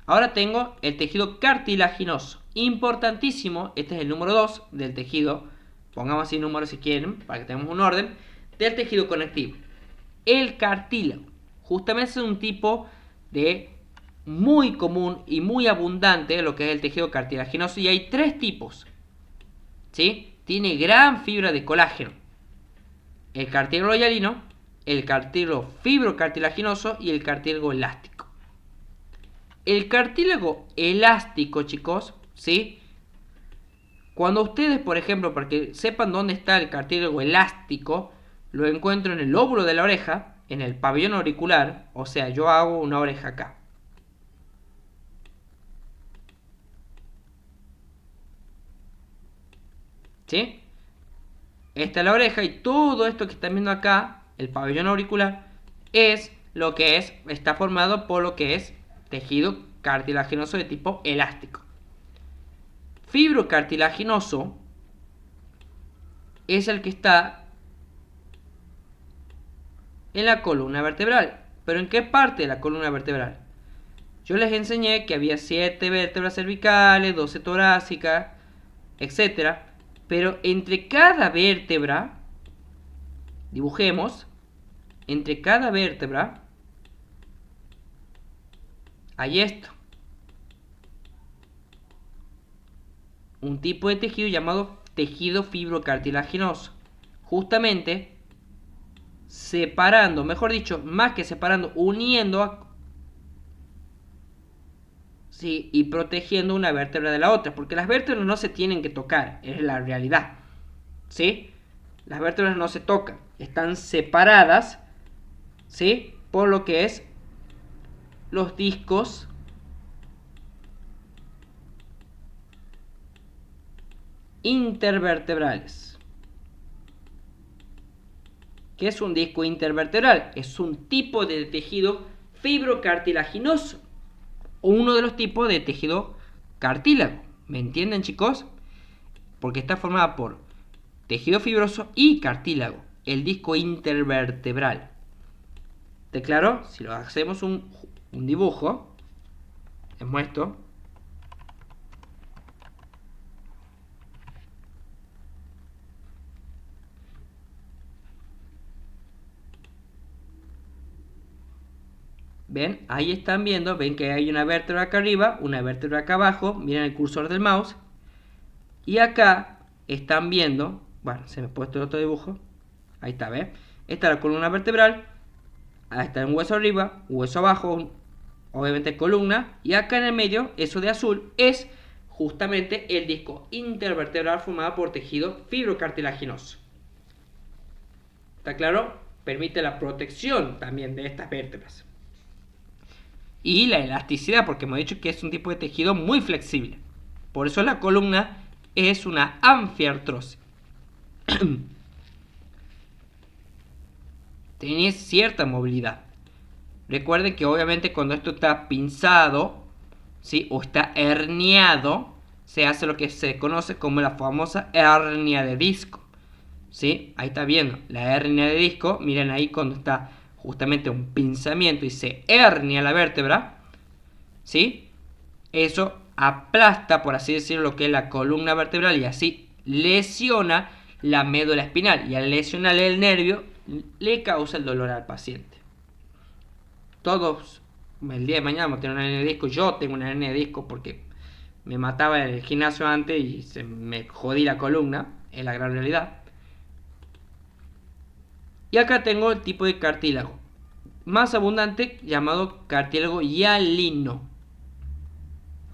Ahora tengo el tejido cartilaginoso. Importantísimo, este es el número 2 del tejido. Pongamos así número si quieren, para que tengamos un orden. Del tejido conectivo. El cartílago. Justamente es un tipo de muy común y muy abundante lo que es el tejido cartilaginoso. Y hay 3 tipos. ¿Sí? Tiene gran fibra de colágeno. El cartílago hialino, el cartílago fibrocartilaginoso y el cartílago elástico. El cartílago elástico, chicos, ¿sí? Cuando ustedes, por ejemplo, para que sepan dónde está el cartílago elástico, lo encuentro en el lóbulo de la oreja, en el pabellón auricular, o sea, yo hago una oreja acá. ¿Sí? Esta es la oreja y todo esto que están viendo acá, el pabellón auricular, es lo que está formado por lo que es tejido cartilaginoso de tipo elástico. Fibrocartilaginoso es el que está en la columna vertebral. ¿Pero en qué parte de la columna vertebral? Yo les enseñé que había 7 vértebras cervicales, 12 torácicas, etc. Pero entre cada vértebra, dibujemos, entre cada vértebra hay esto. Un tipo de tejido llamado tejido fibrocartilaginoso. Justamente separando, mejor dicho, más que separando, uniendo ¿sí? Y protegiendo una vértebra de la otra. Porque las vértebras no se tienen que tocar, es la realidad. ¿Sí? Las vértebras no se tocan, están separadas, ¿sí? Por lo que es los discos intervertebrales. ¿Qué es un disco intervertebral? Es un tipo de tejido fibrocartilaginoso, o uno de los tipos de tejido cartílago. ¿Me entienden, chicos? Porque está formada por tejido fibroso y cartílago, el disco intervertebral. ¿Te claro? Si lo hacemos un dibujo, les muestro. ¿Ven? Ahí están viendo, ven que hay una vértebra acá arriba, una vértebra acá abajo, miren el cursor del mouse. Y acá están viendo, bueno, se me ha puesto el otro dibujo, ahí está, ¿ves? Esta es la columna vertebral, ahí está un hueso arriba, hueso abajo, obviamente columna, y acá en el medio, eso de azul, es justamente el disco intervertebral formado por tejido fibrocartilaginoso. ¿Está claro? Permite la protección también de estas vértebras. Y la elasticidad, porque hemos dicho que es un tipo de tejido muy flexible. Por eso la columna es una anfiartrosis. Tiene cierta movilidad. Recuerden que obviamente cuando esto está pinzado, ¿sí? O está herniado, se hace lo que se conoce como la famosa hernia de disco. ¿Sí? Ahí está viendo la hernia de disco. Miren ahí cuando está justamente un pinzamiento y se hernia la vértebra, ¿sí? Eso aplasta, por así decirlo, lo que es la columna vertebral y así lesiona la médula espinal. Y al lesionar el nervio, le causa el dolor al paciente. Todos, el día de mañana vamos a tener una hernia de disco. Yo tengo una hernia de disco porque me mataba en el gimnasio antes y se me jodí la columna. Es la gran realidad. Y acá tengo el tipo de cartílago más abundante llamado cartílago hialino.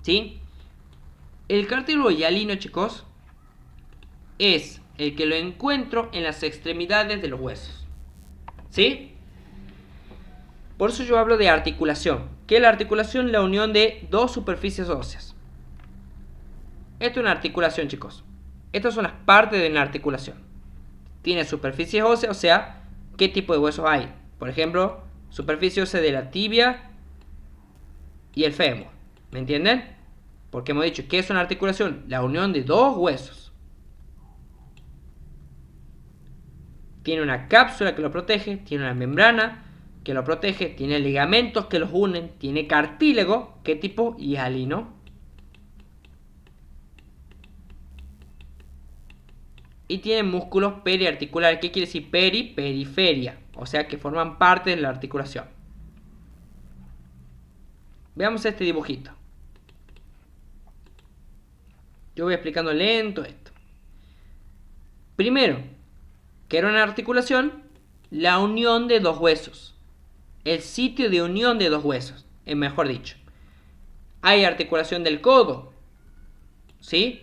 ¿Sí? El cartílago hialino, chicos, es el que lo encuentro en las extremidades de los huesos. ¿Sí? Por eso yo hablo de articulación. ¿Qué es la articulación? La unión de dos superficies óseas. Esto es una articulación, chicos. Estas son las partes de una articulación. Tiene superficies óseas, o sea, ¿qué tipo de huesos hay? Por ejemplo, superficie ósea de la tibia y el fémur. ¿Me entienden? Porque hemos dicho que es una articulación, la unión de dos huesos. Tiene una cápsula que lo protege, tiene una membrana que lo protege, tiene ligamentos que los unen, tiene cartílago, ¿qué tipo? Hialino. Y tiene músculos periarticulares. ¿Qué quiere decir peri? Periferia. O sea que forman parte de la articulación. Veamos este dibujito. Yo voy explicando lento esto. Primero, ¿qué era una articulación? La unión de dos huesos. El sitio de unión de dos huesos, mejor dicho. Hay articulación del codo. ¿Sí?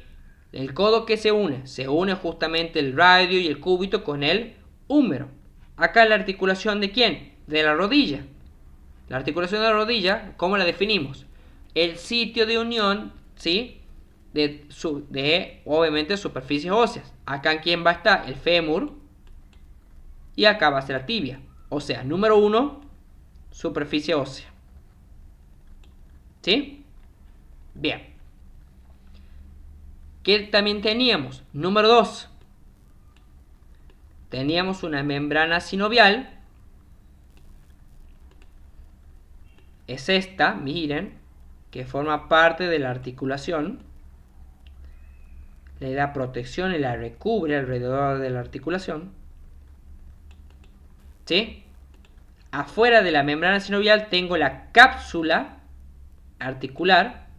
El codo que se une justamente el radio y el cúbito con el húmero. Acá la articulación de ¿quién? De la rodilla. La articulación de la rodilla, ¿cómo la definimos? El sitio de unión, ¿sí? De obviamente superficies óseas. Acá en quién va a estar el fémur y acá va a ser la tibia. O sea, número 1, superficie ósea. ¿Sí? Bien. ¿Qué también teníamos? Número 2. Teníamos una membrana sinovial. Es esta, miren, que forma parte de la articulación. Le da protección y la recubre alrededor de la articulación. ¿Sí? Afuera de la membrana sinovial tengo la cápsula articular,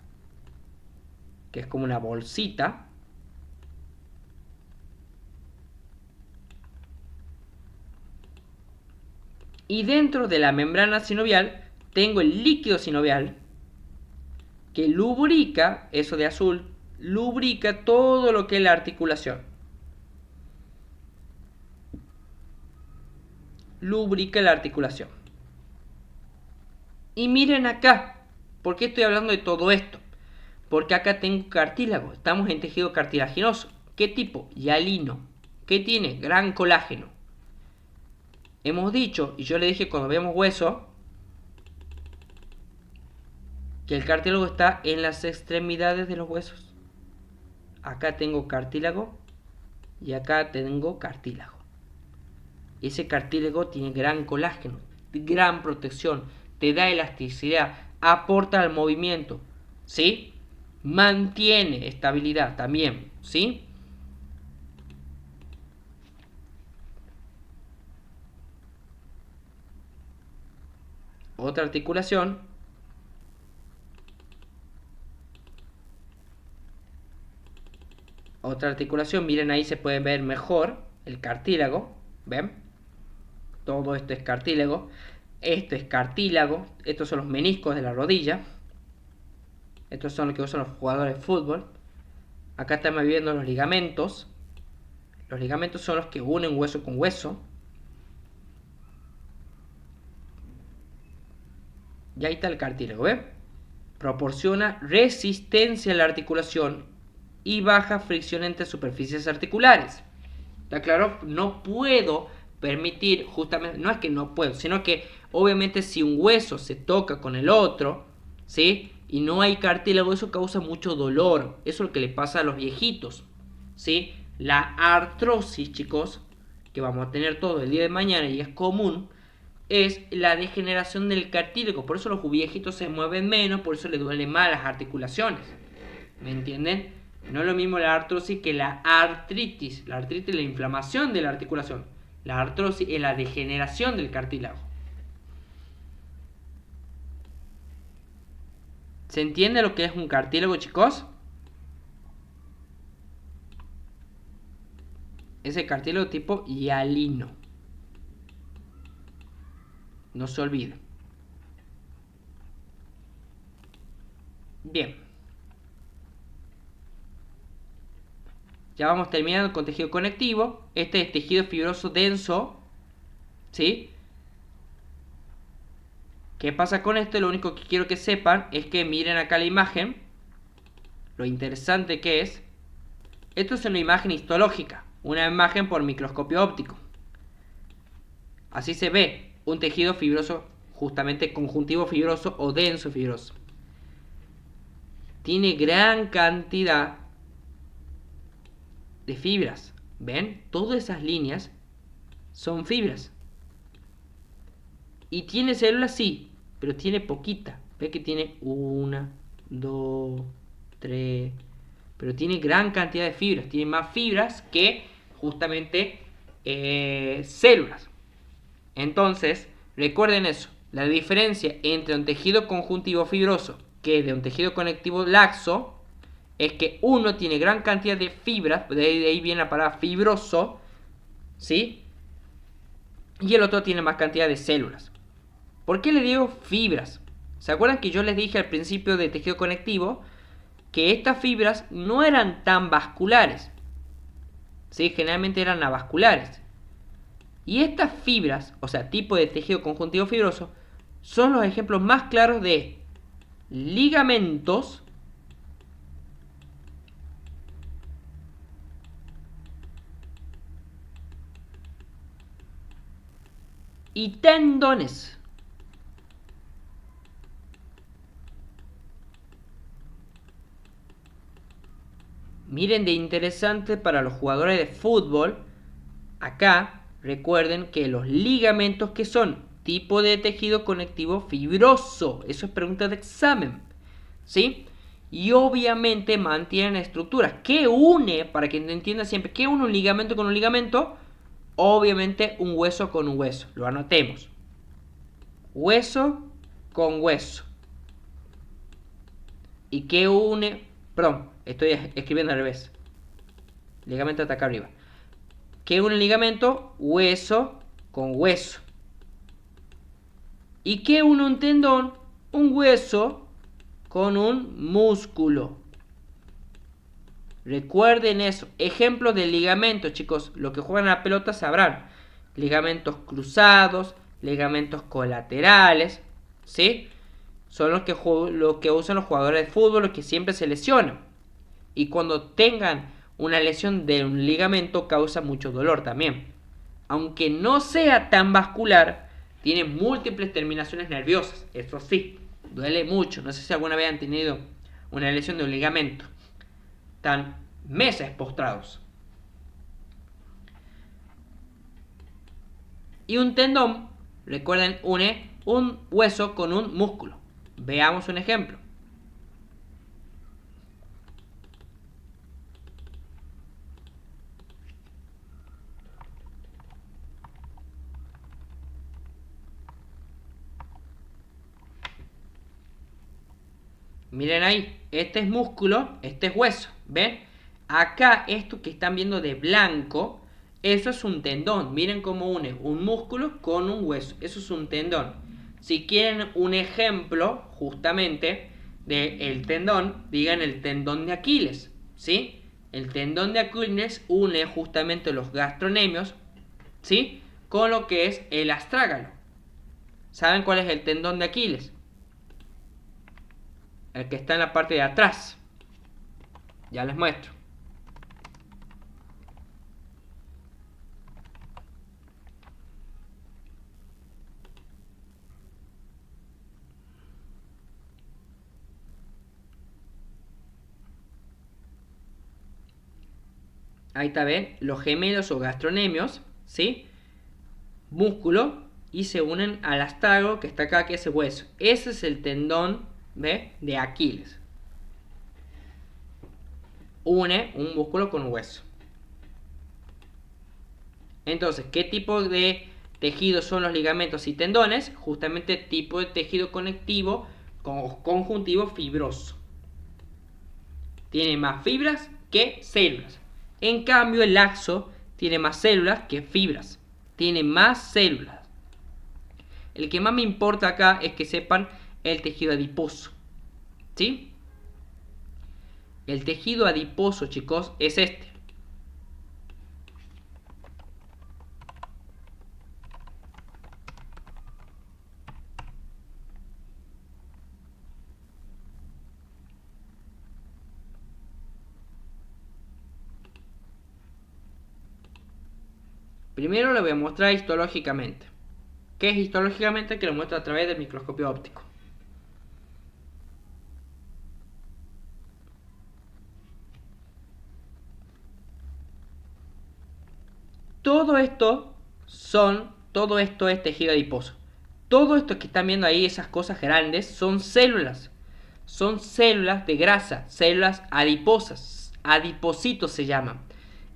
que es como una bolsita. Y dentro de la membrana sinovial tengo el líquido sinovial, que lubrica, eso de azul, lubrica todo lo que es la articulación. Lubrica la articulación. Y miren acá, ¿por qué estoy hablando de todo esto? Porque acá tengo cartílago, estamos en tejido cartilaginoso. ¿Qué tipo? Hialino. ¿Qué tiene? Gran colágeno. Hemos dicho, y yo le dije cuando vemos hueso, que el cartílago está en las extremidades de los huesos. Acá tengo cartílago y acá tengo cartílago. Ese cartílago tiene gran colágeno, gran protección, te da elasticidad, aporta al movimiento, ¿sí? Mantiene estabilidad también, ¿sí? Otra articulación. Otra articulación, miren ahí se puede ver mejor el cartílago, ¿ven? Todo esto es cartílago. Esto es cartílago. Estos son los meniscos de la rodilla. Estos son los que usan los jugadores de fútbol. Acá estamos viendo los ligamentos. Los ligamentos son los que unen hueso con hueso. Y ahí está el cartílago, ¿ven? Proporciona resistencia a la articulación y baja fricción entre superficies articulares. ¿Está claro? No puedo permitir, justamente, no es que no puedo, sino que obviamente si un hueso se toca con el otro, ¿sí? Y no hay cartílago, eso causa mucho dolor. Eso es lo que le pasa a los viejitos, ¿sí? La artrosis, chicos, que vamos a tener todo el día de mañana y es común, es la degeneración del cartílago. Por eso los viejitos se mueven menos, por eso les duelen más las articulaciones. ¿Me entienden? No es lo mismo la artrosis que la artritis. La artritis es la inflamación de la articulación. La artrosis es la degeneración del cartílago. ¿Se entiende lo que es un cartílago, chicos? Es el cartílago tipo hialino. No se olvide. Bien. Ya vamos terminando con tejido conectivo. Este es tejido fibroso denso, ¿sí? ¿Qué pasa con esto? Lo único que quiero que sepan es que miren acá la imagen. Lo interesante que es. Esto es una imagen histológica. Una imagen por microscopio óptico. Así se ve un tejido fibroso, justamente conjuntivo fibroso o denso fibroso. Tiene gran cantidad de fibras. ¿Ven? Todas esas líneas son fibras. Y tiene células, sí, pero tiene poquita. ¿Ves que tiene 1, 2, 3? Pero tiene gran cantidad de fibras. Tiene más fibras que justamente células. Entonces, recuerden eso. La diferencia entre un tejido conjuntivo fibroso que de un tejido conectivo laxo es que uno tiene gran cantidad de fibras, de ahí viene la palabra fibroso, ¿sí? Y el otro tiene más cantidad de células. ¿Por qué le digo fibras? ¿Se acuerdan que yo les dije al principio de tejido conectivo que estas fibras no eran tan vasculares? ¿Sí? Generalmente eran avasculares. Y estas fibras, o sea, tipo de tejido conjuntivo fibroso, son los ejemplos más claros de ligamentos y tendones. Miren de interesante para los jugadores de fútbol. Acá recuerden que los ligamentos que son tipo de tejido conectivo fibroso. Eso es pregunta de examen. ¿Sí? Y obviamente mantienen estructuras. ¿Qué une? Para que entiendan siempre. ¿Qué une un ligamento con un ligamento? Obviamente un hueso con un hueso. Lo anotemos. hueso con hueso. ¿Y qué une? Perdón, estoy escribiendo al revés. Ligamento hasta acá arriba. ¿Qué une el ligamento? Hueso con hueso. ¿Y qué une un tendón? Un hueso con un músculo. Recuerden eso. Ejemplos de ligamentos, chicos. Los que juegan a la pelota sabrán. Ligamentos cruzados, ligamentos colaterales, ¿sí? Son los que usan los jugadores de fútbol, los que siempre se lesionan. Y cuando tengan una lesión de un ligamento causa mucho dolor también. Aunque no sea tan vascular, tiene múltiples terminaciones nerviosas. Eso sí, duele mucho. No sé si alguna vez han tenido una lesión de un ligamento. Están meses postrados. Y un tendón, recuerden, une un hueso con un músculo. Veamos un ejemplo. Miren ahí, este es músculo, este es hueso, ¿ven? Acá esto que están viendo de blanco, eso es un tendón. Miren cómo une un músculo con un hueso. Eso es un tendón. Si quieren un ejemplo justamente del tendón, digan el tendón de Aquiles, ¿sí? El tendón de Aquiles une justamente los gastronemios, ¿sí? Con lo que es el astrágalo. ¿Saben cuál es el tendón de Aquiles? El que está en la parte de atrás. Ya les muestro. Ahí está, ¿ven? Los gemelos o gastronemios, ¿sí? Músculo y se unen al astrágalo que está acá, que es el hueso. Ese es el tendón, ¿ve? De Aquiles. Une un músculo con un hueso. Entonces, ¿qué tipo de tejidos son los ligamentos y tendones? Justamente tipo de tejido conectivo conjuntivo fibroso. Tiene más fibras que células. En cambio, el laxo tiene más células que fibras. Tiene más células. El que más me importa acá es que sepan el tejido adiposo. ¿Sí? El tejido adiposo, chicos, es este. Primero lo voy a mostrar histológicamente. ¿Qué es histológicamente? Que lo muestro a través del microscopio óptico. Todo esto es tejido adiposo. Todo esto que están viendo ahí, esas cosas grandes, son células. Son células de grasa, células adiposas. Adipocitos se llaman.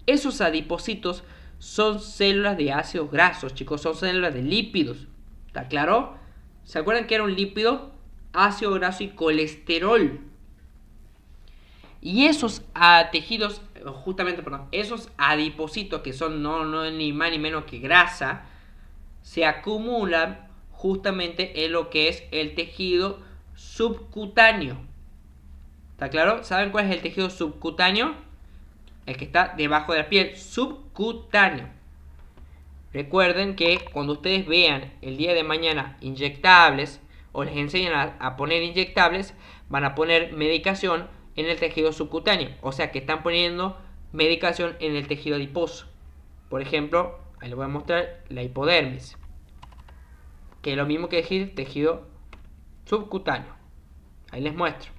Esos adipocitos son células de ácidos grasos, chicos, son células de lípidos. ¿Está claro? ¿Se acuerdan que era un lípido? Ácido graso y colesterol. Y esos tejidos, justamente, perdón, esos adipocitos que son no ni más ni menos que grasa, se acumulan justamente en lo que es el tejido subcutáneo. ¿Está claro? ¿Saben cuál es el tejido subcutáneo? El que está debajo de la piel, subcutáneo. Recuerden que cuando ustedes vean el día de mañana inyectables o les enseñan a poner inyectables, van a poner medicación en el tejido subcutáneo. O sea que están poniendo medicación en el tejido adiposo. Por ejemplo, ahí les voy a mostrar la hipodermis, que es lo mismo que decir tejido subcutáneo. Ahí les muestro.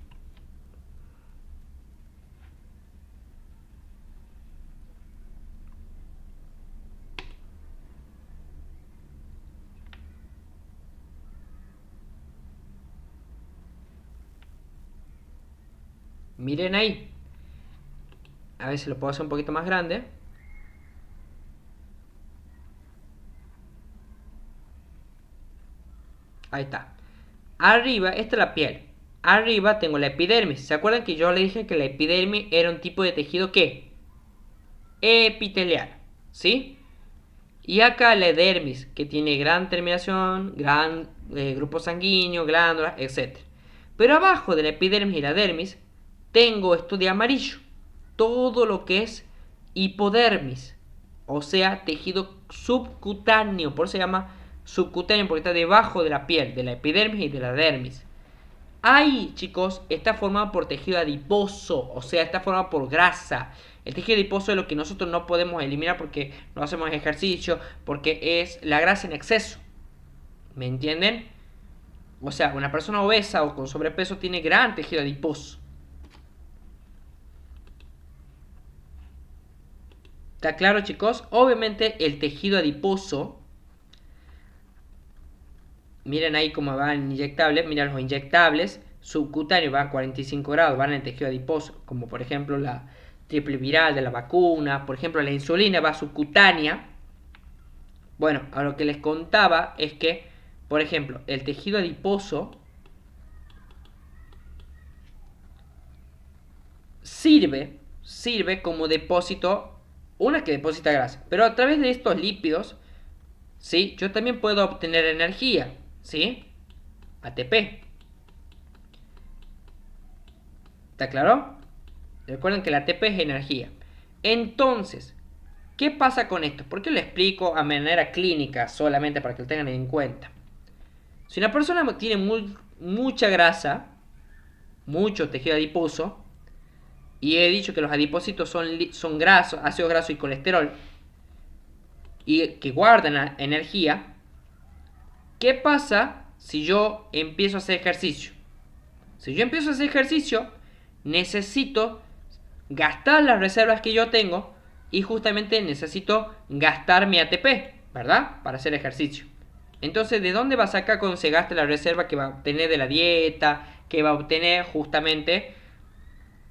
Miren ahí. A ver si lo puedo hacer un poquito más grande. Ahí está. Arriba, esta es la piel. Arriba tengo la epidermis. ¿Se acuerdan que yo le dije que la epidermis era un tipo de tejido ¿qué? Epitelial. ¿Sí? Y acá la dermis, que tiene gran terminación, gran grupo sanguíneo, glándulas, etc. Pero abajo de la epidermis y la dermis, tengo esto de amarillo. Todo lo que es hipodermis. O sea, tejido subcutáneo. Por eso se llama subcutáneo, porque está debajo de la piel, de la epidermis y de la dermis. Ahí, chicos, está formado por tejido adiposo, o sea, está formado por grasa. El tejido adiposo es lo que nosotros no podemos eliminar porque no hacemos ejercicio, porque es la grasa en exceso. ¿Me entienden? O sea, una persona obesa o con sobrepeso tiene gran tejido adiposo. ¿Está claro, chicos? Obviamente el tejido adiposo, miren ahí cómo van inyectables, miren los inyectables subcutáneos van a 45 grados, van en el tejido adiposo, como por ejemplo la triple viral de la vacuna, por ejemplo la insulina va subcutánea. Bueno, a lo que les contaba es que, por ejemplo, el tejido adiposo sirve como depósito, una que deposita grasa, pero a través de estos lípidos, ¿sí? Yo también puedo obtener energía, ¿sí? ATP. ¿Está claro? Recuerden que la ATP es energía. Entonces, ¿qué pasa con esto? ¿Por qué lo explico a manera clínica solamente para que lo tengan en cuenta? Si una persona tiene mucha grasa, mucho tejido adiposo, y he dicho que los adipocitos son grasos, ácidos grasos y colesterol, y que guardan energía, ¿qué pasa si yo empiezo a hacer ejercicio? Si yo empiezo a hacer ejercicio, necesito gastar las reservas que yo tengo y justamente necesito gastar mi ATP, ¿verdad? Para hacer ejercicio. Entonces, ¿de dónde va a sacar cuando se gaste la reserva que va a obtener de la dieta, que va a obtener justamente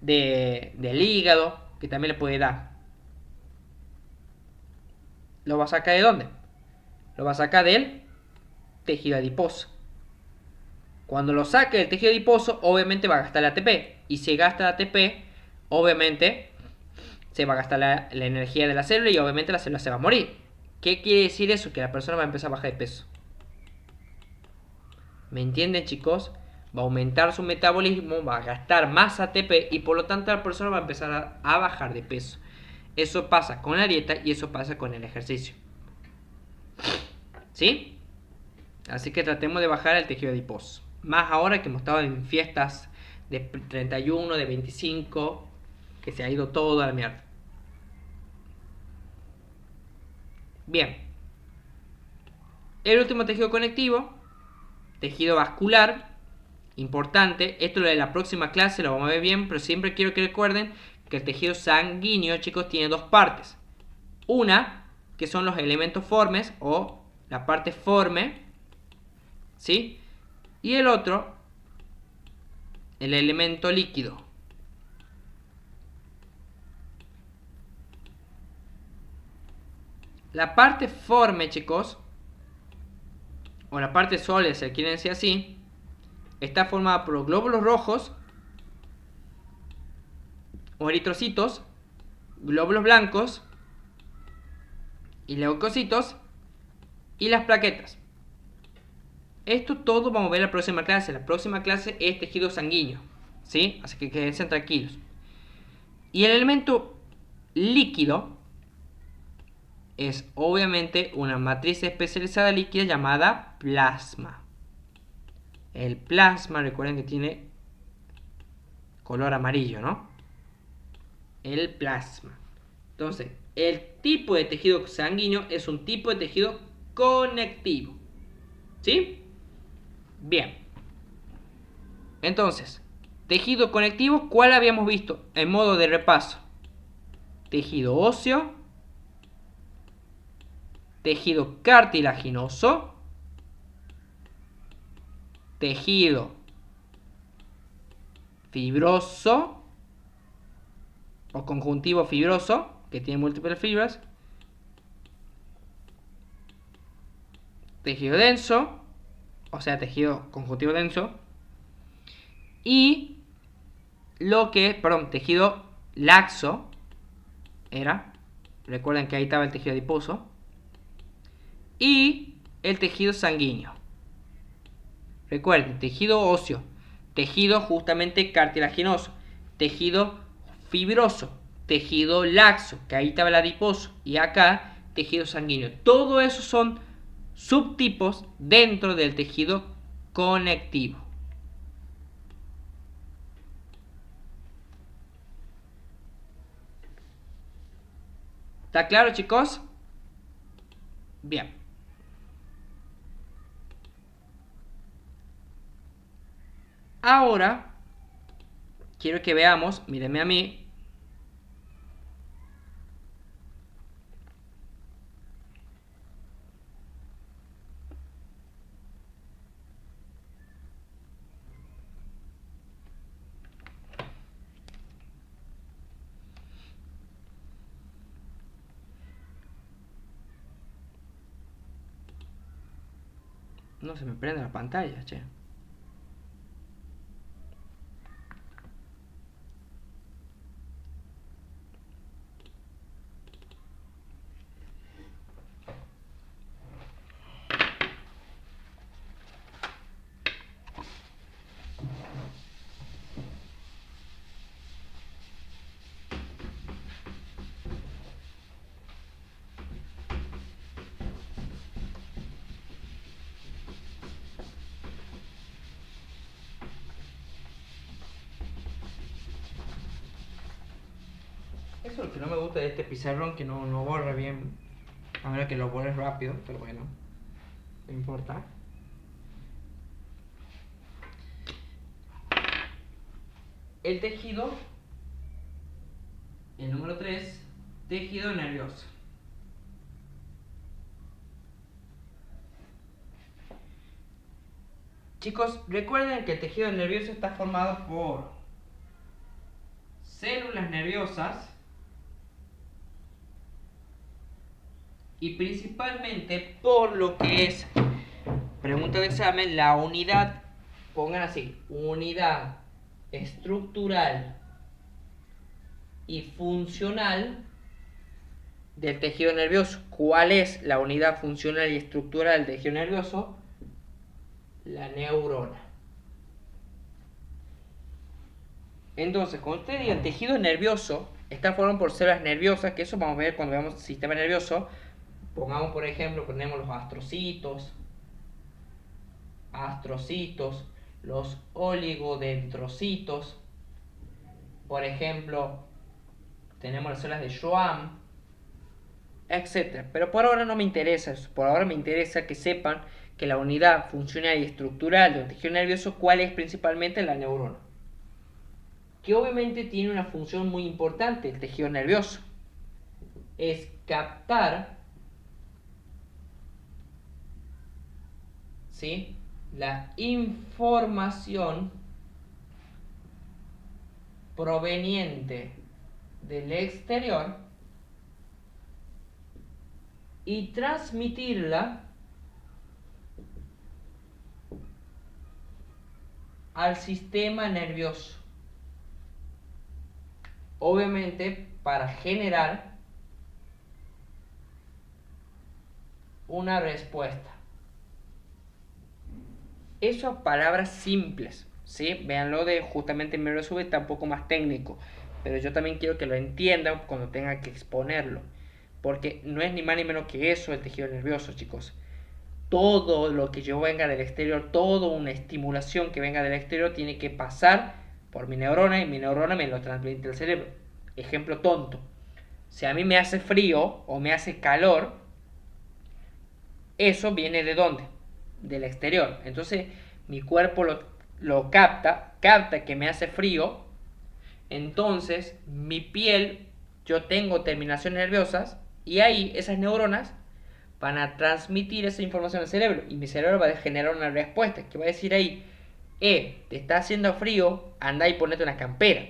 del hígado, que también le puede dar? ¿Lo va a sacar de dónde? Lo va a sacar del tejido adiposo. Cuando lo saque del tejido adiposo, obviamente va a gastar el ATP. Y si gasta el ATP, obviamente se va a gastar la energía de la célula y obviamente la célula se va a morir. ¿Qué quiere decir eso? Que la persona va a empezar a bajar de peso. ¿Me entienden, chicos? Va a aumentar su metabolismo, va a gastar más ATP y por lo tanto la persona va a empezar a bajar de peso. Eso pasa con la dieta y eso pasa con el ejercicio. ¿Sí? Así que tratemos de bajar el tejido adiposo. Más ahora que hemos estado en fiestas de 31, de 25, que se ha ido todo a la mierda. Bien. El último tejido conectivo, tejido vascular, importante. Esto lo de la próxima clase lo vamos a ver bien, pero siempre quiero que recuerden que el tejido sanguíneo, chicos, tiene dos partes. Una, que son los elementos formes o la parte forme, ¿sí? Y el otro, el elemento líquido. La parte forme, chicos, o la parte sólida, si quieren decir así, está formada por los glóbulos rojos o eritrocitos, glóbulos blancos y leucocitos y las plaquetas. Esto todo vamos a ver en la próxima clase. La próxima clase es tejido sanguíneo, ¿sí? Así que quédense tranquilos. Y el elemento líquido es obviamente una matriz especializada líquida llamada plasma. El plasma, recuerden que tiene color amarillo, ¿no? El plasma. Entonces, el tipo de tejido sanguíneo es un tipo de tejido conectivo. ¿Sí? Bien. Entonces, tejido conectivo, ¿cuál habíamos visto? En modo de repaso. Tejido óseo, tejido cartilaginoso, tejido fibroso o conjuntivo fibroso, que tiene múltiples fibras, tejido denso o sea, tejido conjuntivo denso, y tejido laxo era, recuerden que ahí estaba el tejido adiposo, y el tejido sanguíneo. Recuerden, tejido óseo, tejido justamente cartilaginoso, tejido fibroso, tejido laxo, que ahí estaba el adiposo, y acá tejido sanguíneo. Todo eso son subtipos dentro del tejido conectivo. ¿Está claro, chicos? Bien. Ahora, quiero que veamos, mírenme a mí. No se me prende la pantalla, che. Eso es lo que no me gusta de este pizarrón, que no borra bien. A menos que lo borres rápido, pero bueno, no importa. El tejido, el número 3, tejido nervioso. Chicos, recuerden que el tejido nervioso está formado por células nerviosas y principalmente por lo que es, pregunta de examen, la unidad, pongan así, unidad estructural y funcional del tejido nervioso. ¿Cuál es la unidad funcional y estructural del tejido nervioso? La neurona. Entonces, cuando ustedes digan tejido nervioso, está formado por células nerviosas, que eso vamos a ver cuando veamos el sistema nervioso. Pongamos, por ejemplo, ponemos los astrocitos, los oligodendrocitos. Por ejemplo, tenemos las células de Schwann, etc. Pero por ahora no me interesa eso. Por ahora me interesa que sepan que la unidad funcional y estructural del tejido nervioso, ¿cuál es principalmente? La neurona. Que obviamente tiene una función muy importante el tejido nervioso. Es captar, ¿sí?, la información proveniente del exterior y transmitirla al sistema nervioso. Obviamente para generar una respuesta. Eso, palabras simples, ¿sí? Véanlo de justamente mi resumen, está un poco más técnico, pero yo también quiero que lo entiendan cuando tenga que exponerlo, porque no es ni más ni menos que eso el tejido nervioso, chicos. Todo lo que yo venga del exterior, toda una estimulación que venga del exterior tiene que pasar por mi neurona y mi neurona me lo transmite al cerebro. Ejemplo tonto. Si a mí me hace frío o me hace calor, eso viene ¿de dónde? Del exterior. Entonces mi cuerpo lo capta que me hace frío. Entonces mi piel, yo tengo terminaciones nerviosas y ahí esas neuronas van a transmitir esa información al cerebro y mi cerebro va a generar una respuesta que va a decir ahí, te está haciendo frío, anda y ponete una campera.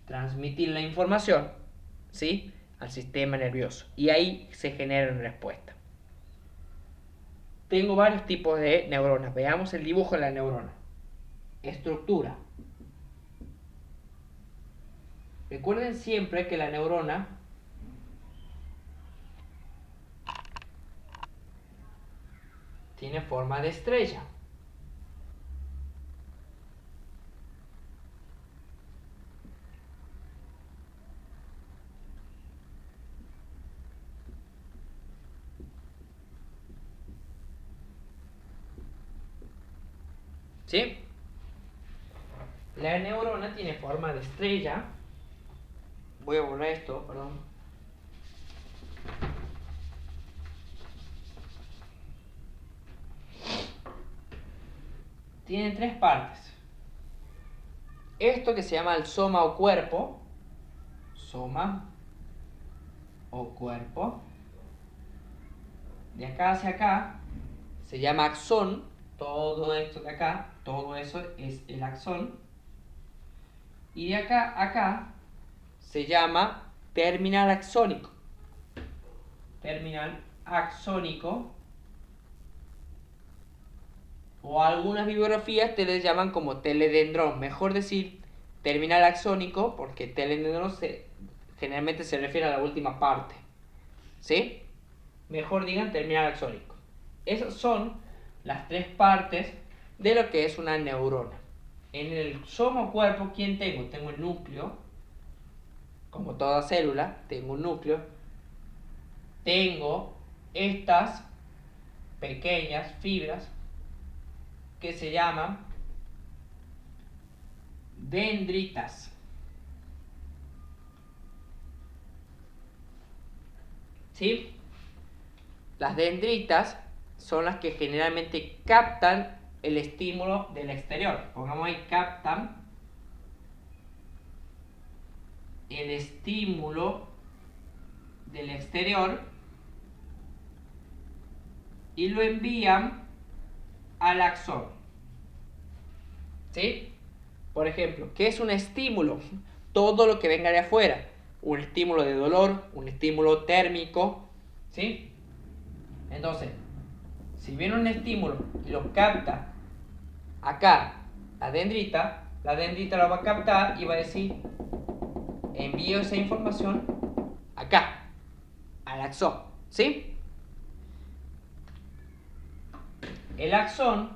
Transmitir la información, ¿sí?, al sistema nervioso y ahí se genera una respuesta. tengo varios tipos de neuronas. Veamos el dibujo de la neurona. Estructura. Recuerden siempre que la neurona tiene forma de estrella. ¿Sí? La neurona tiene forma de estrella. Voy a borrar esto, perdón. Tiene tres partes. Esto que se llama el soma o cuerpo. Soma o cuerpo. De acá hacia acá se llama axón. Todo esto de acá, todo eso es el axón. Y de acá a acá se llama terminal axónico. Terminal axónico. O algunas bibliografías te les llaman como teledendrón. Mejor decir terminal axónico porque teledendrón generalmente se refiere a la última parte. ¿Sí? Mejor digan terminal axónico. Esas son las tres partes de lo que es una neurona. En el soma cuerpo, ¿quién tengo? Tengo el núcleo. Como toda célula, tengo un núcleo. Tengo estas pequeñas fibras que se llaman dendritas. ¿Sí? Las dendritas son las que generalmente captan el estímulo del exterior. Pongamos ahí, captan el estímulo del exterior y lo envían al axón. ¿Sí? Por ejemplo, ¿qué es un estímulo? Todo lo que venga de afuera. Un estímulo de dolor, un estímulo térmico. ¿Sí? Entonces, si viene un estímulo y lo capta acá la dendrita lo va a captar y va a decir, envío esa información acá, al axón. ¿Sí? El axón,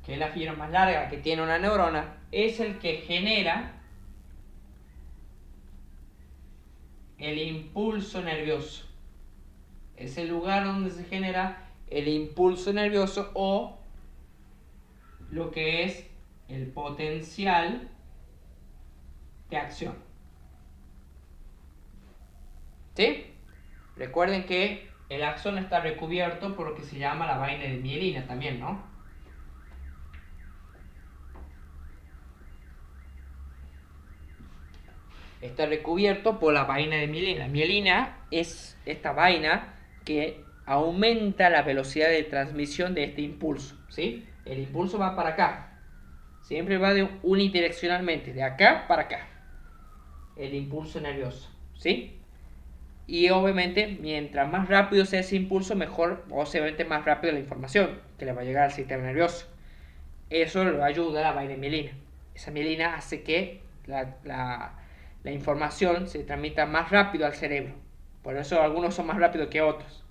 que es la fibra más larga que tiene una neurona, es el que genera el impulso nervioso. Es el lugar donde se genera el impulso nervioso o lo que es el potencial de acción. ¿Sí? Recuerden que el axón está recubierto por lo que se llama la vaina de mielina también, ¿no? Está recubierto por la vaina de mielina. Mielina es esta vaina que aumenta la velocidad de transmisión de este impulso, ¿sí? El impulso va para acá. Siempre va unidireccionalmente, de acá para acá. El impulso nervioso, ¿sí? Y obviamente, mientras más rápido sea ese impulso, mejor, obviamente más rápido la información que le va a llegar al sistema nervioso. Eso lo ayuda a la vaina de mielina. Esa mielina hace que la información se transmita más rápido al cerebro. Por eso algunos son más rápidos que otros.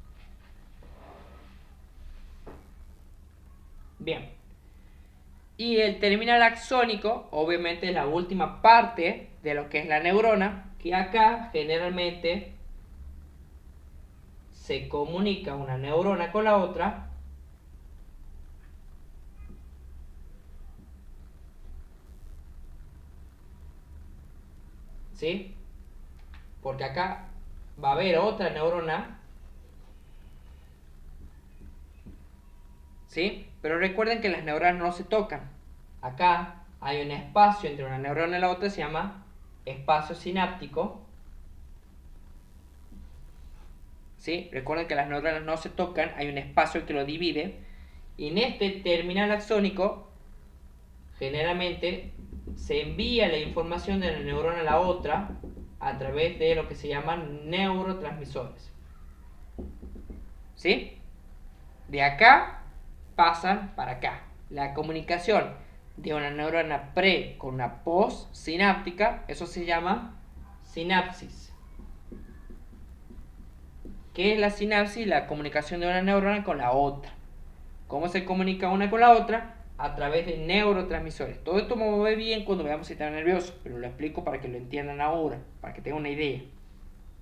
Bien. Y el terminal axónico, obviamente, es la última parte de lo que es la neurona, que acá generalmente se comunica una neurona con la otra. ¿Sí? Porque acá va a haber otra neurona. ¿Sí? Pero recuerden que las neuronas no se tocan. Acá hay un espacio entre una neurona y la otra, se llama espacio sináptico. ¿Sí? Recuerden que las neuronas no se tocan, hay un espacio que lo divide. Y en este terminal axónico, generalmente se envía la información de la neurona a la otra a través de lo que se llaman neurotransmisores. ¿Sí? De acá pasan para acá. La comunicación de una neurona pre con una postsináptica, eso se llama sinapsis. ¿Qué es la sinapsis? La comunicación de una neurona con la otra. ¿Cómo se comunica una con la otra? A través de neurotransmisores. Todo esto me ve bien cuando veamos sistema nervioso, pero lo explico para que lo entiendan ahora, para que tengan una idea.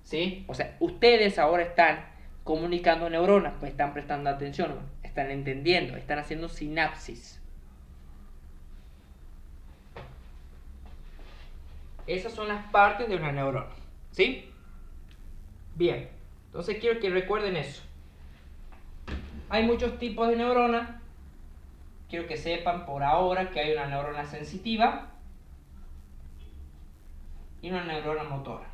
¿Sí? O sea, ustedes ahora están comunicando neuronas, pues están prestando atención, están entendiendo, están haciendo sinapsis. Esas son las partes de una neurona. ¿Sí? Bien. Entonces quiero que recuerden eso. Hay muchos tipos de neuronas. Quiero que sepan por ahora que hay una neurona sensitiva y una neurona motora.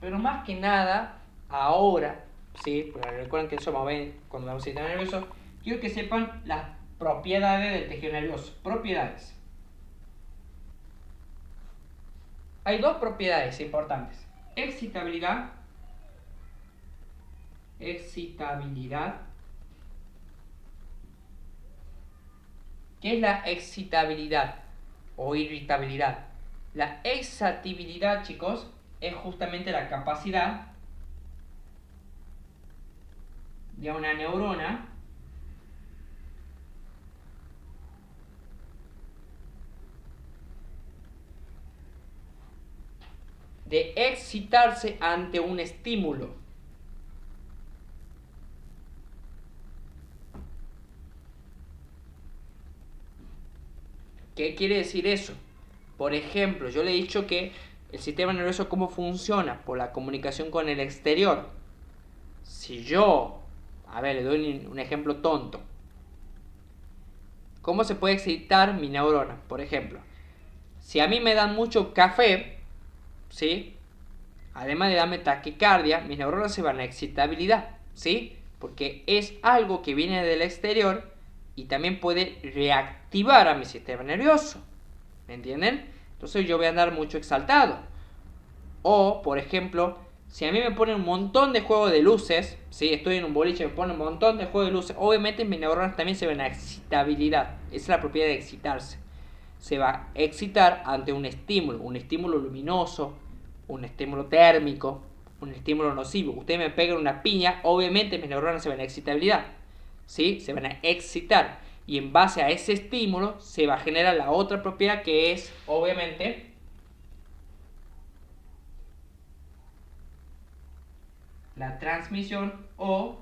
Pero más que nada, ahora, ¿sí? Porque recuerden que eso vamos a ver cuando veamos el sistema nervioso, quiero que sepan las propiedades del tejido nervioso. Propiedades. Hay dos propiedades importantes. Excitabilidad. Excitabilidad. ¿Qué es la excitabilidad o irritabilidad? La excitabilidad, chicos, es justamente la capacidad de una neurona de excitarse ante un estímulo. ¿Qué quiere decir eso? Por ejemplo, yo le he dicho que el sistema nervioso cómo funciona por la comunicación con el exterior. Si yo, a ver, le doy un ejemplo tonto. ¿Cómo se puede excitar mi neurona? Por ejemplo, si a mí me dan mucho café, ¿sí? Además de darme taquicardia, mis neuronas se van a excitabilidad, ¿sí? Porque es algo que viene del exterior y también puede reactivar a mi sistema nervioso. ¿Me entienden? Entonces yo voy a andar mucho exaltado. O, por ejemplo, si a mí me ponen un montón de juegos de luces, ¿sí? Estoy en un boliche y me ponen un montón de juegos de luces, obviamente mis neuronas también se ven a excitabilidad. Esa es la propiedad de excitarse. Se va a excitar ante un estímulo luminoso, un estímulo térmico, un estímulo nocivo. Ustedes me pegan una piña, obviamente mis neuronas se van a excitabilidad, ¿sí? Se van a excitar. Y en base a ese estímulo se va a generar la otra propiedad que es, obviamente, la transmisión o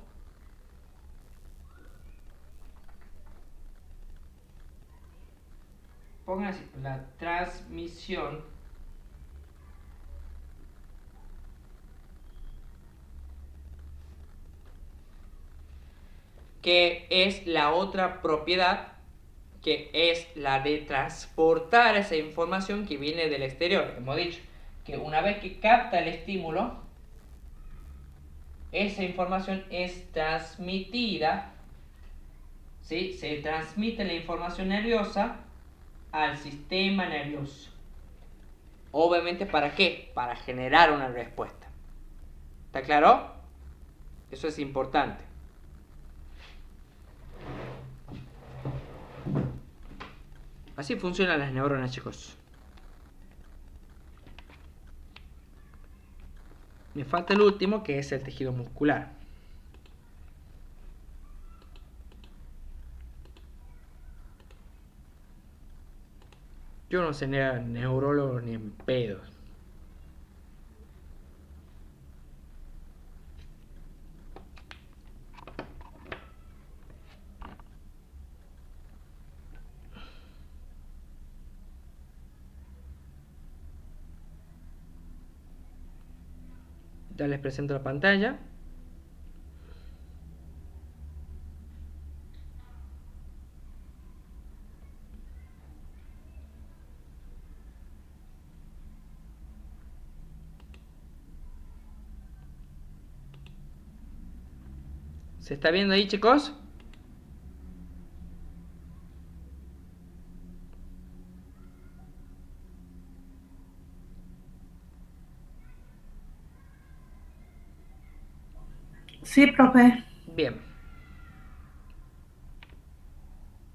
pongan así, la transmisión que es la otra propiedad que es la de transportar esa información que viene del exterior. Hemos dicho que una vez que capta el estímulo, esa información es transmitida, ¿sí? Se transmite la información nerviosa al sistema nervioso. Obviamente, ¿para qué? Para generar una respuesta. ¿Está claro? Eso es importante. Así funcionan las neuronas, chicos. Me falta el último, que es el tejido muscular. Yo no sería neurólogo ni en pedos. Ya les presento la pantalla. ¿Se está viendo ahí, chicos? Sí, profe. Bien.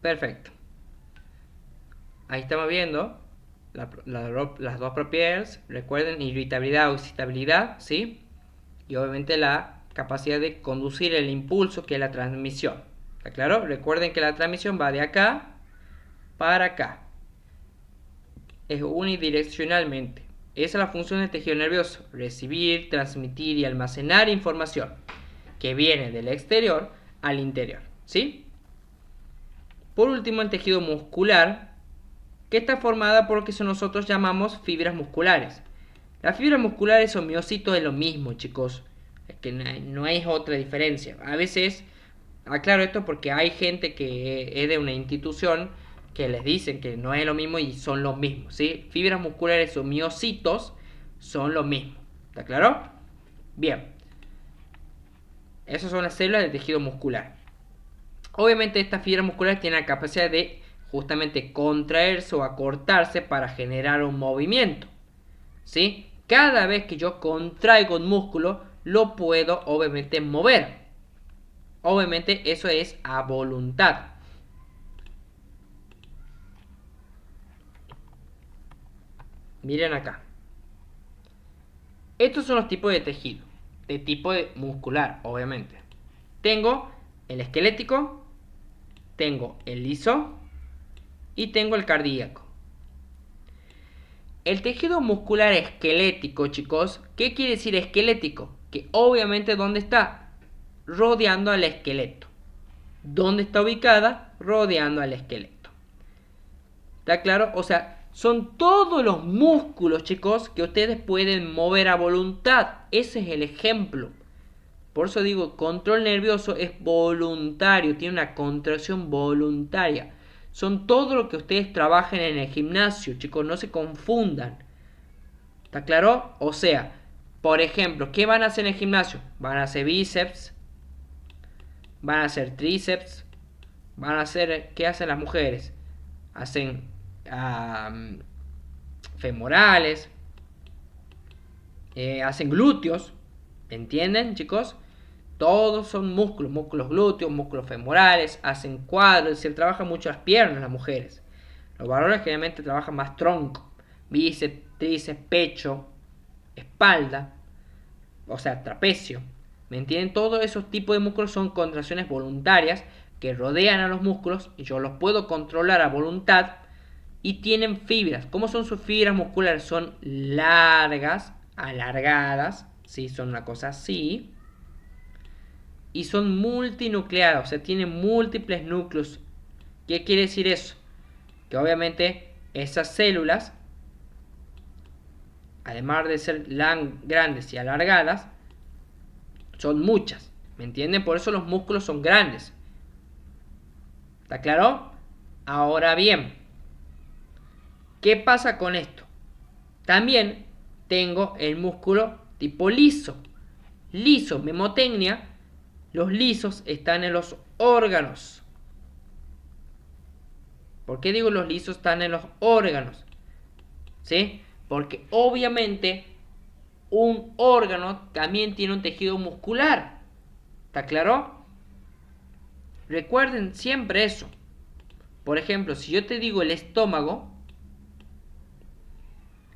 Perfecto. Ahí estamos viendo las dos propiedades. Recuerden, irritabilidad o excitabilidad, ¿sí? Y obviamente la capacidad de conducir el impulso, que es la transmisión. ¿Está claro? Recuerden que la transmisión va de acá para acá. Es unidireccionalmente. Esa es la función del tejido nervioso: recibir, transmitir y almacenar información que viene del exterior al interior, ¿sí? Por último, el tejido muscular, que está formada por lo que nosotros llamamos fibras musculares. Las fibras musculares o miocitos es lo mismo, chicos. Es que no hay otra diferencia. A veces, aclaro esto porque hay gente que es de una institución que les dicen que no es lo mismo y son lo mismo, ¿sí? Fibras musculares o miocitos son lo mismo. ¿Está claro? Bien. Esas son las células del tejido muscular. Obviamente estas fibras musculares tienen la capacidad de justamente contraerse o acortarse para generar un movimiento, ¿sí? Cada vez que yo contraigo un músculo, lo puedo obviamente mover. Obviamente eso es a voluntad. Miren acá. Estos son los tipos de tejido. De tipo muscular, obviamente. Tengo el esquelético, tengo el liso y tengo el cardíaco. El tejido muscular esquelético, chicos, ¿qué quiere decir esquelético? Que obviamente, ¿dónde está? Rodeando al esqueleto. ¿Dónde está ubicada? Rodeando al esqueleto. ¿Está claro? O sea, son todos los músculos, chicos, que ustedes pueden mover a voluntad. Ese es el ejemplo. Por eso digo, control nervioso es voluntario, tiene una contracción voluntaria. Son todo lo que ustedes trabajen en el gimnasio, chicos, no se confundan. ¿Está claro? O sea, por ejemplo, ¿qué van a hacer en el gimnasio? Van a hacer bíceps, van a hacer tríceps, van a hacer, ¿qué hacen las mujeres? Hacen femorales, hacen glúteos, ¿entienden, chicos? Todos son músculos, músculos glúteos, músculos femorales, hacen cuádriceps, se trabajan mucho las piernas las mujeres. Los varones generalmente trabajan más tronco, bíceps, tríceps, pecho, espalda, o sea, trapecio. ¿Me entienden? Todos esos tipos de músculos son contracciones voluntarias que rodean a los músculos y yo los puedo controlar a voluntad y tienen fibras. ¿Cómo son sus fibras musculares? Son largas, alargadas, ¿sí? Son una cosa así. Y son multinucleadas, o sea, tienen múltiples núcleos. ¿Qué quiere decir eso? Que obviamente esas células, además de ser grandes y alargadas, son muchas. ¿Me entienden? Por eso los músculos son grandes. ¿Está claro? Ahora bien, ¿qué pasa con esto? También tengo el músculo tipo liso. Liso, memotecnia. Los lisos están en los órganos. ¿Por qué digo los lisos están en los órganos? ¿Sí? Porque obviamente un órgano también tiene un tejido muscular. ¿Está claro? Recuerden siempre eso. Por ejemplo, si yo te digo el estómago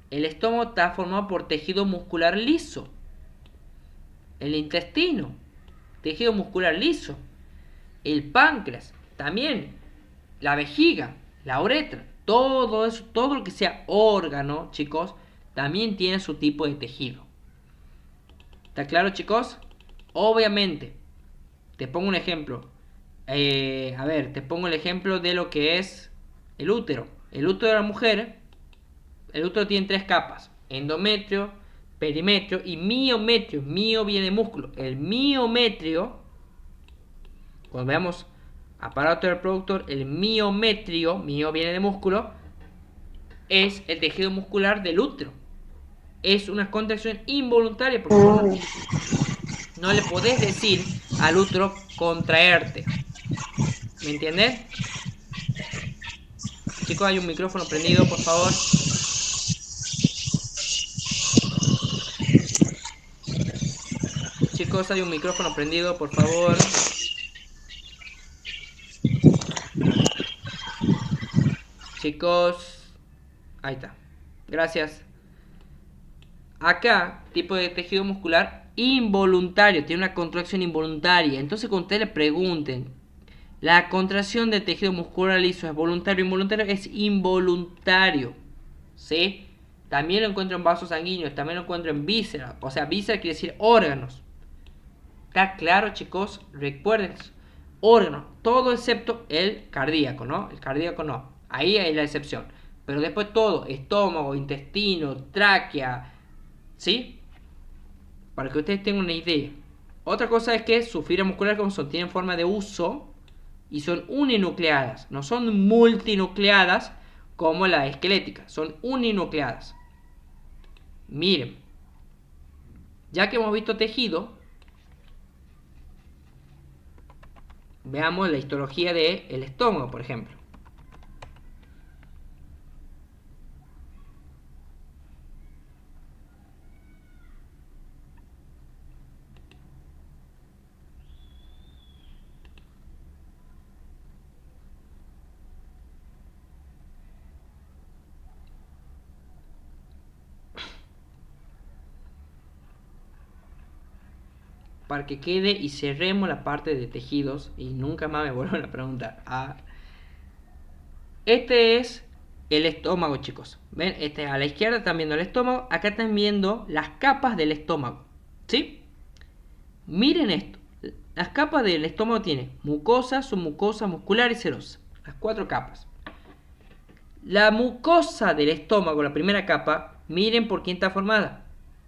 está formado por tejido muscular liso. El intestino, tejido muscular liso. El páncreas, también. La vejiga, la uretra, todo eso, todo lo que sea órgano, chicos, también tiene su tipo de tejido. ¿Está claro, chicos? Obviamente, te pongo un ejemplo. Te pongo el ejemplo de lo que es el útero. El útero de la mujer, el útero tiene 3 capas: endometrio, perimetrio y miometrio. Mio viene de músculo. El miometrio, cuando veamos aparato reproductor, el miometrio, mio viene de músculo, es el tejido muscular del útero. Es una contracción involuntaria porque no le podés decir al útero contraerte. ¿Me entiendes? Chicos, hay un micrófono prendido, por favor. Chicos, hay un micrófono prendido, por favor. chicos. Ahí está. Gracias. Acá, tipo de tejido muscular involuntario. Tiene una contracción involuntaria. Entonces, cuando ustedes le pregunten, ¿la contracción del tejido muscular liso es voluntario o involuntario? Es involuntario. ¿Sí? También lo encuentro en vasos sanguíneos. También lo encuentro en vísceras. O sea, vísceras quiere decir órganos. ¿Está claro, chicos? Recuerden, órganos, todo excepto el cardíaco, ¿no? El cardíaco no, ahí hay la excepción. Pero después todo, estómago, intestino, tráquea, ¿sí? Para que ustedes tengan una idea. Otra cosa es que sus fibras musculares como son, tienen forma de uso y son uninucleadas. No son multinucleadas como la esquelética, son uninucleadas. Miren, ya que hemos visto tejido, veamos la histología del estómago, por ejemplo. Para que quede y cerremos la parte de tejidos y nunca más me vuelvan a preguntar. Este es el estómago, chicos. ¿Ven? A la izquierda están viendo el estómago. Acá están viendo las capas del estómago. ¿Sí? Miren esto. Las capas del estómago tienen mucosa, submucosa, muscular y serosa. Las 4 capas. La mucosa del estómago, la primera capa, miren por quién está formada.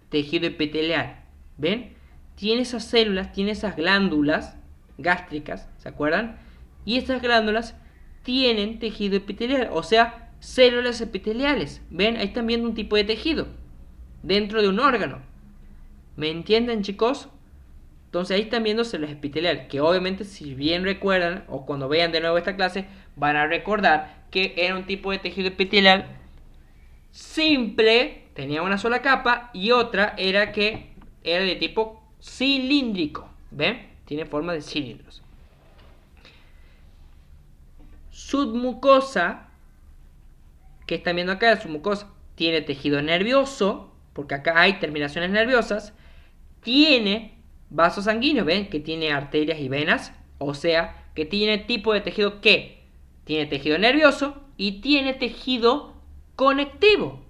Tejido epitelial. ¿Ven? Tiene esas células, tiene esas glándulas gástricas, ¿se acuerdan? Y estas glándulas tienen tejido epitelial, o sea, células epiteliales. ¿Ven? Ahí están viendo un tipo de tejido dentro de un órgano. ¿Me entienden, chicos? Entonces ahí están viendo células epiteliales, que obviamente si bien recuerdan, o cuando vean de nuevo esta clase, van a recordar que era un tipo de tejido epitelial simple, tenía una sola capa, y otra era que era de tipo cilíndrico. ¿Ven? Tiene forma de cilindros. Submucosa, que están viendo acá, la submucosa tiene tejido nervioso, porque acá hay terminaciones nerviosas, tiene vasos sanguíneos, ven que tiene arterias y venas, o sea, que tiene tipo de tejido que tiene tejido nervioso y tiene tejido conectivo.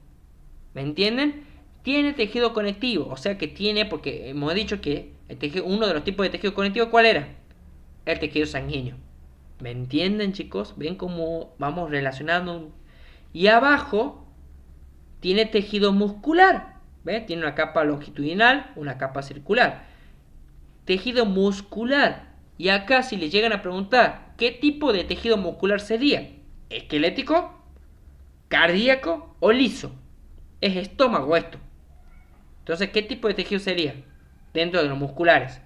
¿Me entienden? Tiene tejido conectivo, o sea que tiene, porque hemos dicho que el tejido, uno de los tipos de tejido conectivo, ¿cuál era? El tejido sanguíneo. ¿Me entienden, chicos? ¿Ven cómo vamos relacionando? Y abajo tiene tejido muscular. ¿Ven? Tiene una capa longitudinal, una capa circular. Tejido muscular. Y acá si le llegan a preguntar, ¿qué tipo de tejido muscular sería? ¿Esquelético? ¿Cardíaco o liso? Es estómago esto. Entonces, ¿qué tipo de tejido sería? Dentro de los musculares.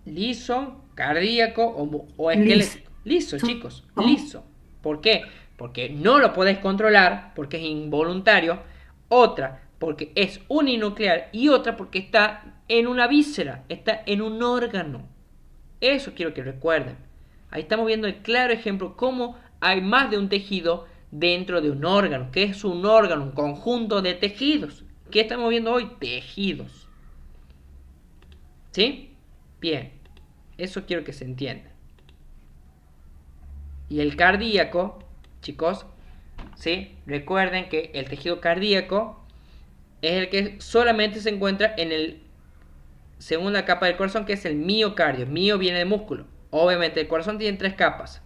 Liso, cardíaco o esquelético. Liso, chicos, liso. ¿Por qué? Porque no lo podés controlar, porque es involuntario. Otra, porque es uninuclear. Y otra, porque está en una víscera, está en un órgano. Eso quiero que recuerden. Ahí estamos viendo el claro ejemplo cómo hay más de un tejido dentro de un órgano. ¿Qué es un órgano? Un conjunto de tejidos. ¿Qué estamos viendo hoy? Tejidos. ¿Sí? Bien. Eso quiero que se entienda. Y el cardíaco, chicos, ¿sí? Recuerden que el tejido cardíaco es el que solamente se encuentra en el segunda capa del corazón, que es el miocardio. Mio viene de músculo. Obviamente el corazón tiene 3 capas.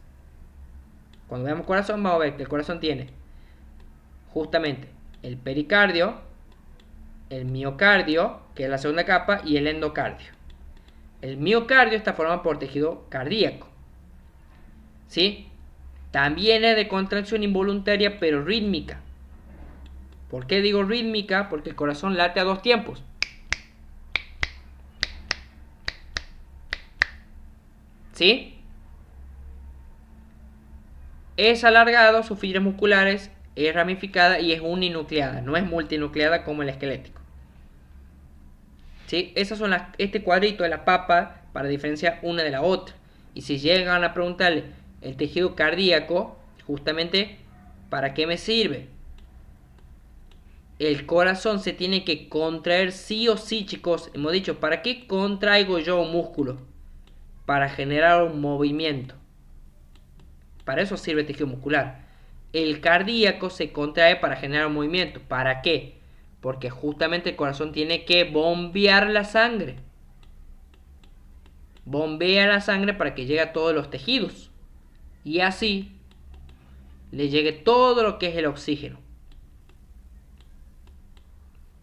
Cuando veamos corazón vamos a ver que el corazón tiene justamente el pericardio, el miocardio, que es la segunda capa, y el endocardio. El miocardio está formado por tejido cardíaco. ¿Sí? También es de contracción involuntaria pero rítmica. ¿Por qué digo rítmica? Porque el corazón late a 2 tiempos. ¿Sí? Es alargado, sus fibras musculares es ramificada y es uninucleada, no es multinucleada como el esquelético. ¿Sí? Esas son este cuadrito de la papa para diferenciar una de la otra. Y si llegan a preguntarle el tejido cardíaco, justamente, ¿para qué me sirve? El corazón se tiene que contraer sí o sí, chicos. Hemos dicho, ¿para qué contraigo yo un músculo? Para generar un movimiento. Para eso sirve el tejido muscular. El cardíaco se contrae para generar un movimiento. ¿Para qué? Porque justamente el corazón tiene que bombear la sangre. Bombea la sangre para que llegue a todos los tejidos. Y así le llegue todo lo que es el oxígeno.